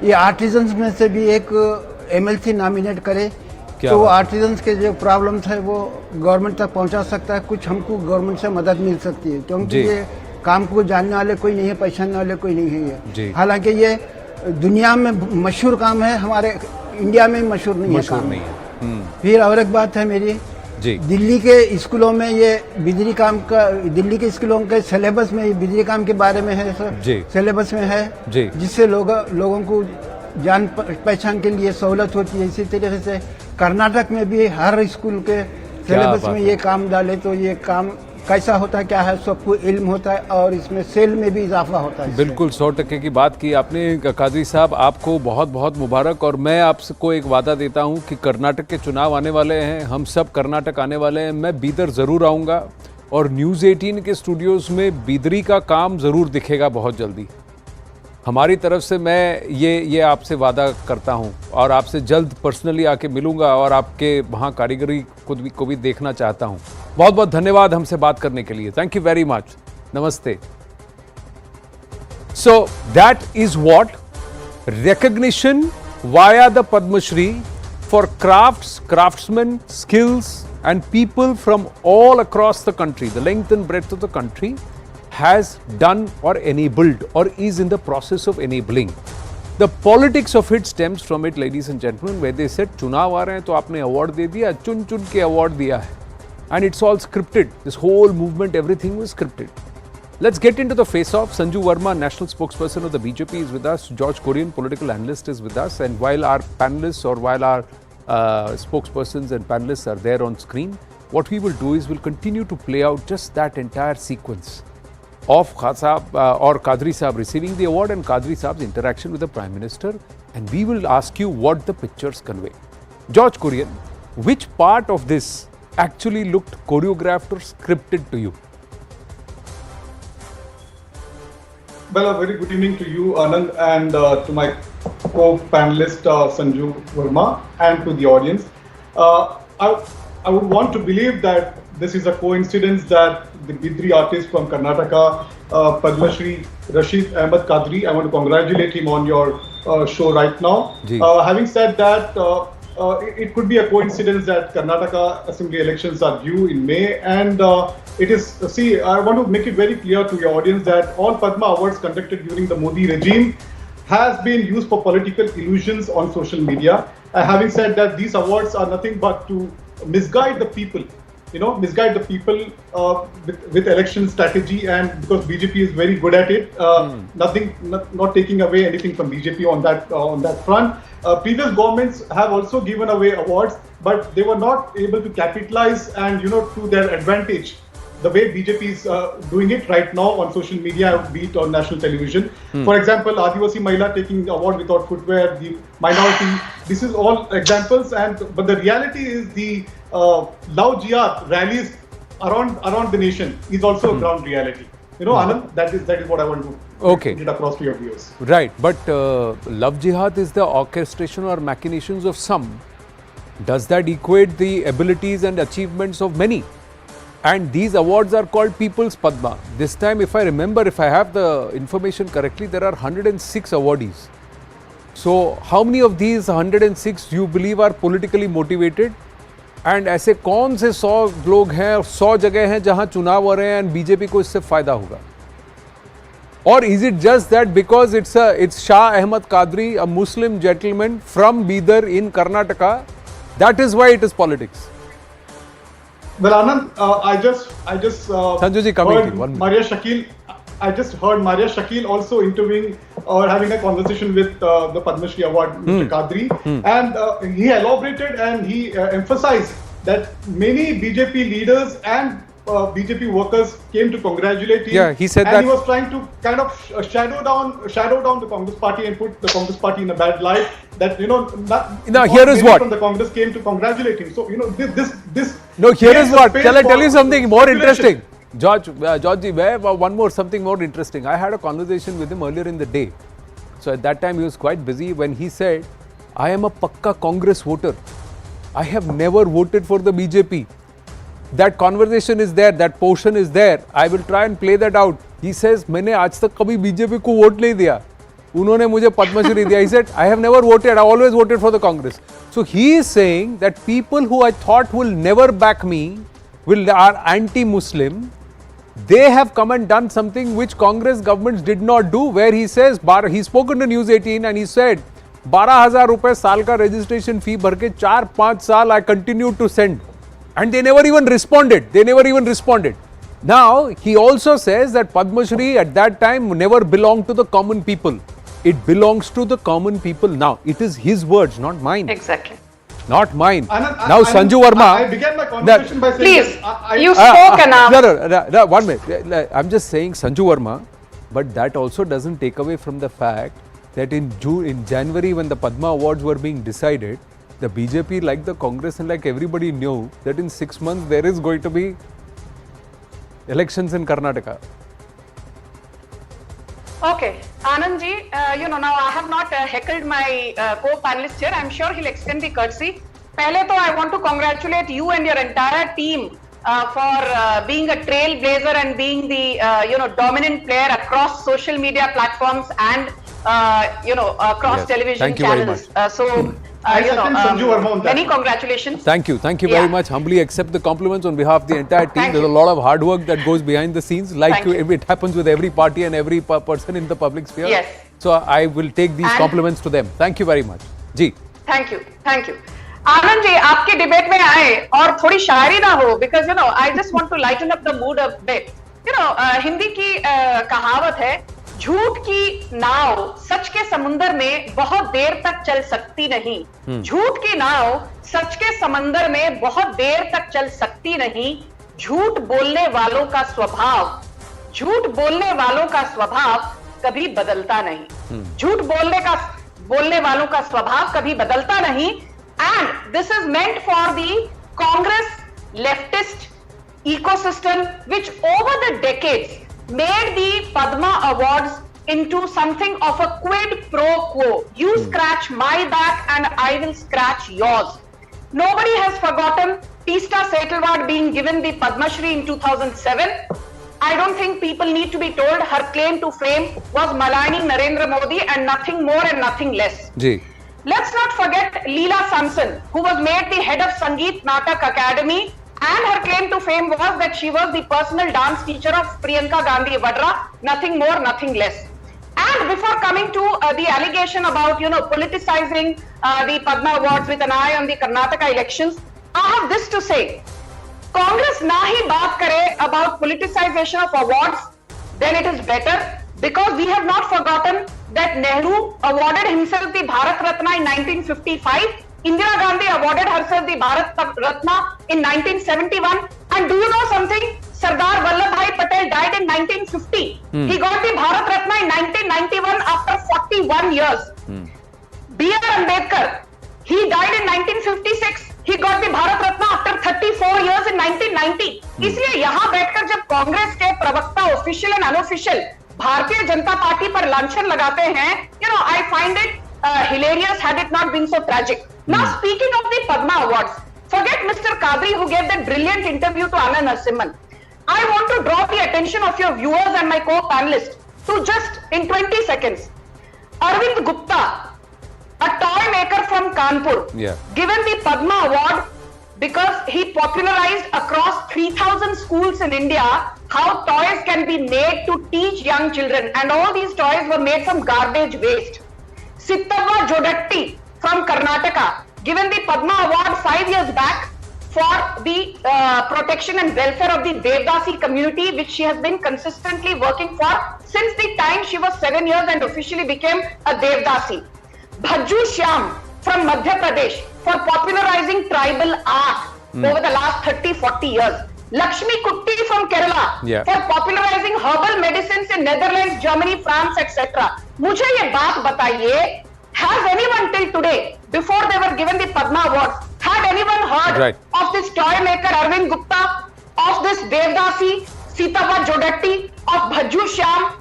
ये आर्टिजन्स में से भी एक MLC नॉमिनेट करे तो आर्टिजन्स के जो प्रॉब्लम्स है वो गवर्नमेंट तक पहुंचा सकता है, कुछ हमको गवर्नमेंट से मदद मिल सकती है, क्योंकि ये काम को जानने वाले कोई नहीं है, पहचानने वाले कोई नहीं है ये। हालांकि ये दुनिया में मशहूर काम है, हमारे इंडिया में मशहूर नहीं है। फिर और एक बात है मेरी, दिल्ली के स्कूलों में ये बिजली काम का, दिल्ली के स्कूलों के सिलेबस में बिजली काम के बारे में है सर, सिलेबस में है, जिससे लोगों को जान पहचान के लिए सहूलत होती है। इसी तरीके से कर्नाटक में भी हर स्कूल के सिलेबस में ये काम डाले तो ये काम कैसा होता है, क्या है, सबको इल्म होता है और इसमें सेल में भी इजाफा होता है। बिल्कुल 100% की बात की आपने कादरी साहब, आपको बहुत बहुत मुबारक। और मैं आपको एक वादा देता हूं कि कर्नाटक के चुनाव आने वाले हैं, हम सब कर्नाटक आने वाले हैं, मैं बीदर ज़रूर आऊँगा और न्यूज़ 18 के स्टूडियोज़ में बीदरी का काम ज़रूर दिखेगा बहुत जल्दी। हमारी तरफ से मैं ये आपसे वादा करता हूं और आपसे जल्द पर्सनली आके मिलूंगा और आपके वहाँ कारीगरी को भी देखना चाहता हूं। बहुत बहुत धन्यवाद हमसे बात करने के लिए। Thank you very much. नमस्ते। So that is what recognition via the Padma Shri for craftsmen, skills and people from all across the country, the length and breadth of the country, has done or enabled or is in the process of enabling. The politics of it stems from it, ladies and gentlemen, where they said चुनाव आ रहे हैं तो आपने award दे दिया, चुन के award दिया है, and it's all scripted. This whole movement, everything was scripted. Let's get into the face-off. Sanju Verma, national spokesperson of the BJP, is with us. George Korean, political analyst, is with us. And while our panelists or while our spokespersons and panelists are there on screen, what we will do is we'll continue to play out just that entire sequence of or Kadri Saab receiving the award and Kadri Saab's interaction with the Prime Minister, and we will ask you what the pictures convey. George Korean, which part of this actually looked choreographed or scripted to you? Well, a very good evening to you, Anand, and to my co-panelist Sanju Verma, and to the audience. I would want to believe that this is a coincidence that the Bidri artist from Karnataka, Padma Shri Rashid Ahmed Kadri, I want to congratulate him on your show right now. Having said that, it could be a coincidence that Karnataka Assembly elections are due in May, and it is, see, I want to make it very clear to your audience that all Padma Awards conducted during the Modi regime has been used for political illusions on social media. Having said that, these awards are nothing but to misguide the people, misguide the people with election strategy, and because BJP is very good at it, not taking away anything from BJP on that front. Previous governments have also given away awards, but they were not able to capitalize and to their advantage the way BJP is doing it right now on social media, be it on national television. For example, Adivasi Mahila taking the award without footwear, the minority. This is all examples, but the reality is the Love Jihad rallies around the nation is also a ground reality. Anand, that is what I want to get across to your viewers. Right, but Love Jihad is the orchestration or machinations of some. Does that equate the abilities and achievements of many? And these awards are called People's Padma. This time, if I have the information correctly, there are 106 awardees. So, how many of these 106 you believe are politically motivated? And ऐसे कौन से 100 लोग हैं, 100 जगह हैं जहां चुनाव हो रहे हैं and BJP को इससे फायदा होगा? Or is it just that because it's Shah Ahmed Kadri, a Muslim gentleman from Bidar in Karnataka, that is why it is politics? Well, Anand, I just Sanjuji, coming to you, 1 minute. Maria Shakil. I just heard Maria Shakil also interviewing or having a conversation with the Padma Shri Award, Mr. Kadri, and he elaborated and he emphasized that many BJP leaders and BJP workers came to congratulate him. Yeah, he said and that. he was trying to kind of shadow down the Congress party and put the Congress party in a bad light. That Now here is what from the Congress came to congratulate him. So this. No, here is what. space Shall I tell for you something more speculation. interesting? Georgie, one more something more interesting. I had a conversation with him earlier in the day. So at that time he was quite busy when he said, I am a pakka Congress voter. I have never voted for the BJP. That conversation is there, that portion is there. I will try and play that out. He says, मैंने आज तक कभी BJP को vote नहीं दिया. उन्होंने मुझे पद्मश्री दिया. He said, I have never voted. I always voted for the Congress. So he is saying that people who I thought will never back me, are anti-Muslim. They have come and done something which Congress governments did not do, where he says, he spoken to News 18 and he said, 12,000 रुपए साल का registration fee भर के 4-5 साल I continued to send. And they never even responded. Now, he also says that Padma Shri at that time never belonged to the common people. It belongs to the common people now. It is his words, not mine. Exactly. Not mine. Now, Sanju Verma. I began my conversation by saying, please, you spoke enough. No, 1 minute. I'm just saying Sanju Verma, but that also doesn't take away from the fact that in January, when the Padma Awards were being decided, the BJP, like the Congress and like everybody, knew that in 6 months there is going to be elections in Karnataka. Okay, Anand ji, now I have not heckled my co-panelist here. I'm sure he'll extend the courtesy. Pehle to I want to congratulate you and your entire team for being a trailblazer and being the dominant player across social media platforms and across television channels. Many congratulations. Thank you very much. Humbly accept the compliments on behalf of the entire team. There's a lot of hard work that goes behind the scennes, like it happens with every party and every person in the public sphere. Yes. So I will take these compliments to them. Thank you very much. Ji. Thank you. Anand ji, आपके debate में आए और थोड़ी शायरी ना हो, because I just want to lighten up the mood a bit. Hindi की कहावत है, झूठ की नाव सच के समुंदर में बहुत देर तक चल सकती नहीं. झूठ की नाव सच के समंदर में बहुत देर तक चल सकती नहीं. झूठ बोलने वालों का स्वभाव कभी बदलता नहीं. झूठ बोलने वालों का स्वभाव कभी बदलता नहीं. And this is meant for the Congress leftist ecosystem, which over the decades made the Padma Awards into something of a quid pro quo. You scratch my back and I will scratch yours. Nobody has forgotten Teesta Setalvad being given the Padma Shri in 2007. I don't think people need to be told her claim to fame was maligning Narendra Modi and nothing more and nothing less. Ji. Let's not forget Leela Samson, who was made the head of Sangeet Natak Academy, and her claim to fame was that she was the personal dance teacher of Priyanka Gandhi Vadra, nothing more, nothing less. And before coming to the allegation about, politicizing the Padma Awards with an eye on the Karnataka elections, I have this to say. Congress na hi baat kare about politicization of awards, then it is better, because we have not forgotten that Nehru awarded himself the Bharat Ratna in 1955. Indira Gandhi awarded herself the Bharat Ratna in 1971. And do you know something? Sardar Vallabhbhai Patel died in 1950. He got the Bharat Ratna in 1991 after 41 years. B.R. Ambedkar, he died in 1956. He got the Bharat Ratna after 34 years in 1990. इसलिए यहाँ बैठकर जब कांग्रेस के प्रवक्ता official and unofficial Bharatiya Janata party पर लांछन लगाते हैं, I find it hilarious had it not been so tragic. Now, speaking of the Padma Awards, forget Mr. Kadri who gave that brilliant interview to Anand Narasimhan. I want to draw the attention of your viewers and my co-panelists to just in 20 seconds. Arvind Gupta, a toy maker from Kanpur, given the Padma Award because he popularized across 3,000 schools in India how toys can be made to teach young children, and all these toys were made from garbage waste. Sittava Jodatti from Karnataka, given the Padma Award 5 years back for the protection and welfare of the Devdasi community, which she has been consistently working for since the time she was 7 years and officially became a Devdasi. Bhajju Shyam from Madhya Pradesh for popularizing tribal art over the last 30-40 years. Lakshmi Kutti from Kerala for popularizing herbal medicines in Netherlands, Germany, France, etc. मुझे ये बात बताइए, has anyone till today, before they were given the Padma Awards, had anyone heard of this toy maker Arvind Gupta, of this Devdasi, Sitapa Jodatti, of Bhajju Shyam,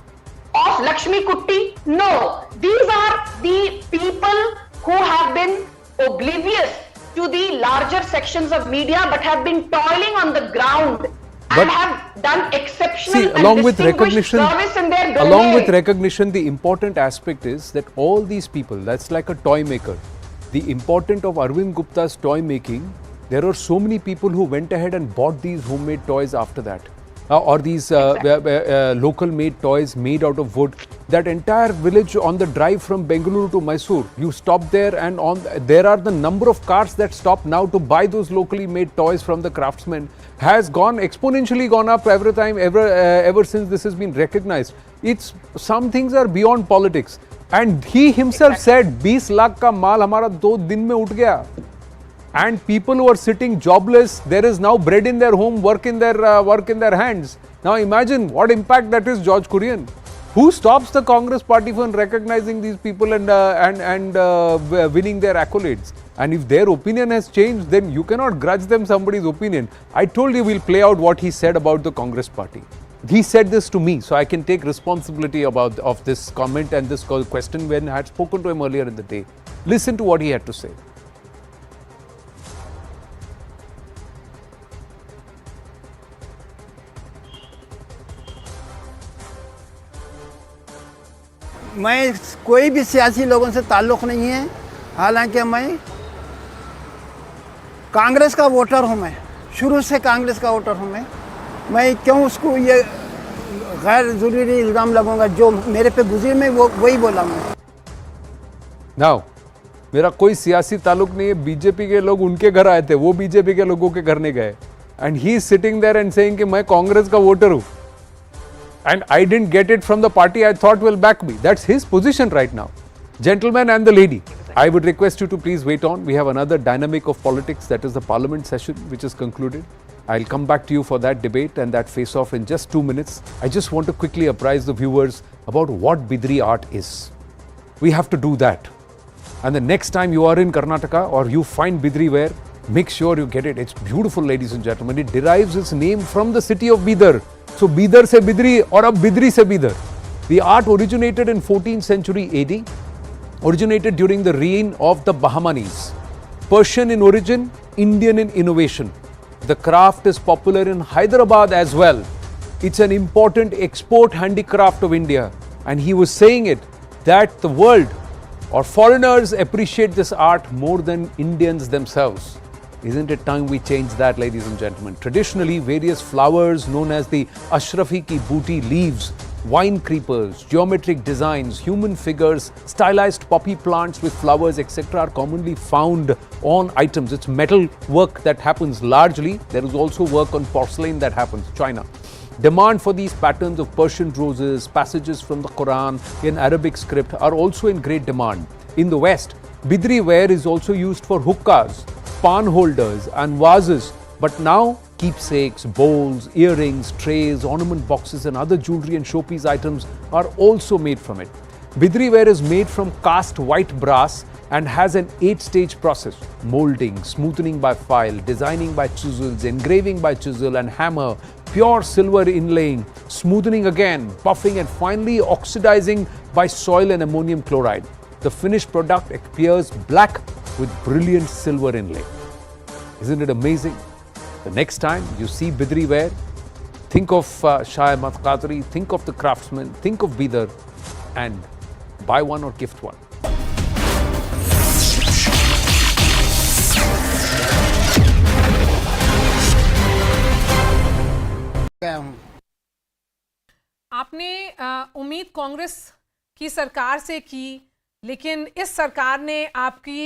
of Lakshmi Kutti? No. These are the people who have been oblivious to the larger sections of media but have been toiling on the ground and have done exceptional and distinguished service in their domain. Along with recognition, the important aspect is that all these people, that's like a toy maker. The importance of Arvind Gupta's toy making, there are so many people who went ahead and bought these homemade toys after that. Or these local made toys made out of wood. That entire village on the drive from Bengaluru to Mysore, you stop there and there are the number of cars that stop now to buy those locally made toys from the craftsmen has exponentially gone up every time, ever since this has been recognized. Some things are beyond politics. And he himself said, 20 lakh ka maal hamara 2 din mein ut gaya. And people who are sitting jobless, there is now bread in their home, work in their hands. Now imagine what impact that is, George Kurian. Who stops the Congress party from recognizing these people and winning their accolades? And if their opinion has changed, then you cannot grudge them somebody's opinion. I told you we'll play out what he said about the Congress party. He said this to me, so I can take responsibility of this comment and this question when I had spoken to him earlier in the day. Listen to what he had to say. मैं कोई भी सियासी लोगों से ताल्लुक़ नहीं है, हालांकि मैं कांग्रेस का वोटर हूं, मैं शुरू से कांग्रेस का वोटर हूं। मैं क्यों उसको ये गैर ज़रूरी इल्ज़ाम लगूंगा, जो मेरे पे गुज़री में वही बोला मैं। Now, मेरा कोई सियासी ताल्लुक नहीं है, बीजेपी के लोग उनके घर आए थे, वो बीजेपी के लोगों के घर नहीं गए। And he is sitting there and saying कि मैं कांग्रेस का वोटर हूं। And I didn't get it from the party I thought will back me. That's his position right now. Gentlemen and the lady, I would request you to please wait on. We have another dynamic of politics, that is the parliament session, which is concluded. I'll come back to you for that debate and that face-off in just 2 minutes. I just want to quickly apprise the viewers about what Bidri art is. We have to do that. And the next time you are in Karnataka or you find Bidri ware, make sure you get it. It's beautiful, ladies and gentlemen. It derives its name from the city of Bidar. So Bidar se Bidri or ab Bidri se Bidar. The art originated in 14th century AD, originated during the reign of the Bahmanis. Persian in origin, Indian in innovation. The craft is popular in Hyderabad as well. It's an important export handicraft of India. And he was saying it, that the world or foreigners appreciate this art more than Indians themselves. Isn't it time we change that, ladies and gentlemen? Traditionally, various flowers known as the Ashrafi ki booty leaves, wine creepers, geometric designs, human figures, stylized poppy plants with flowers, etc. are commonly found on items. It's metal work that happens largely. There is also work on porcelain that happens, China. Demand for these patterns of Persian roses, passages from the Quran in Arabic script are also in great demand. In the West, Bidri ware is also used for hookahs, pan holders and vases, but now keepsakes, bowls, earrings, trays, ornament boxes and other jewelry and showpiece items are also made from it. Bidri ware is made from cast white brass and has an 8-stage process: molding, smoothing by file, designing by chisels, engraving by chisel and hammer, pure silver inlaying, smoothing again, buffing and finally oxidizing by soil and ammonium chloride. The finished product appears black with brilliant silver inlay. Isn't it amazing? The next time you see Bidri ware, think of Shah Ahmad Qadri, think of the craftsman, think of Bidar and buy one or gift one. आपने उम्मीद कांग्रेस की सरकार से की, लेकिन इस सरकार ने आपकी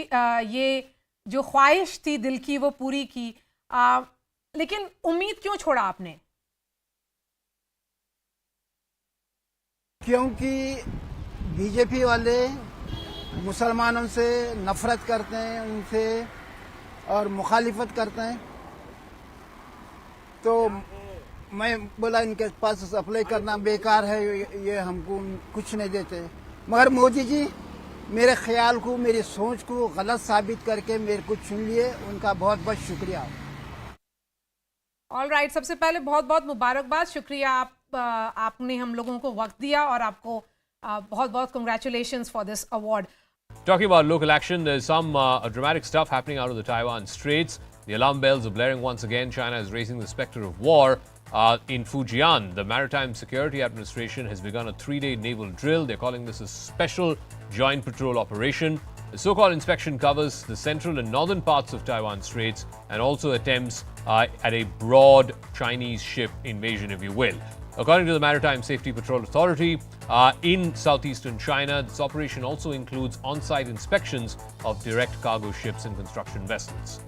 ये जो ख्वाहिश थी दिल की वो पूरी की। लेकिन उम्मीद क्यों छोड़ा आपने? क्योंकि बीजेपी वाले मुसलमानों से नफरत करते हैं, उनसे और मुखालिफत करते हैं, तो मैं बोला इनके पास अप्लाई करना बेकार है, ये हमको कुछ नहीं देते। मगर मोदी जी मेरे ख्याल को, मेरी सोच को गलत साबित करके मेरे को चुन लिए, उनका बहुत बहुत शुक्रिया। ऑल राइट, सबसे पहले बहुत बहुत मुबारकबाद, शुक्रिया आपने हम लोगों को वक्त दिया और आपको बहुत बहुत congratulations for this award. Talking about local action, there's some dramatic stuff happening out of the Taiwan Straits. The alarm bells are blaring once again. China is raising the specter of war. In Fujian, the Maritime Security Administration has begun a 3-day naval drill. They're calling this a special joint patrol operation. The so-called inspection covers the central and northern parts of Taiwan Straits and also attempts at a broad Chinese ship invasion, if you will. According to the Maritime Safety Patrol Authority, in southeastern China, this operation also includes on-site inspections of direct cargo ships and construction vessels.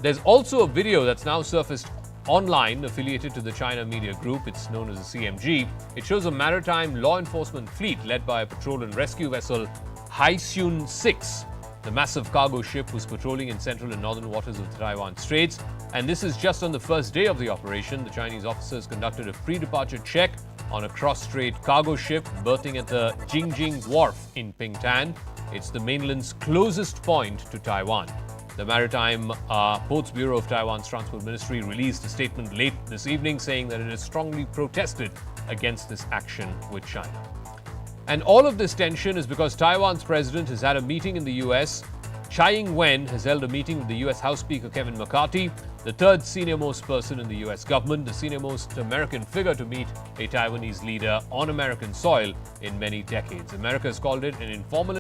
There's also a video that's now surfaced online affiliated to the China Media Group. It's known as the CMG. It shows a maritime law enforcement fleet led by a patrol and rescue vessel, Haisyun 6. The massive cargo ship was patrolling in central and northern waters of the Taiwan Straits. And this is just on the first day of the operation. The Chinese officers conducted a pre-departure check on a cross-strait cargo ship berthing at the Jingjing Wharf in Pingtan. It's the mainland's closest point to Taiwan. The Maritime Ports Bureau of Taiwan's Transport Ministry released a statement late this evening saying that it has strongly protested against this action with China. And all of this tension is because Taiwan's president has had a meeting in the US. Tsai Ing-wen has held a meeting with the US House Speaker Kevin McCarthy, the third senior-most person in the US government, the senior-most American figure to meet a Taiwanese leader on American soil in many decades. America has called it an informal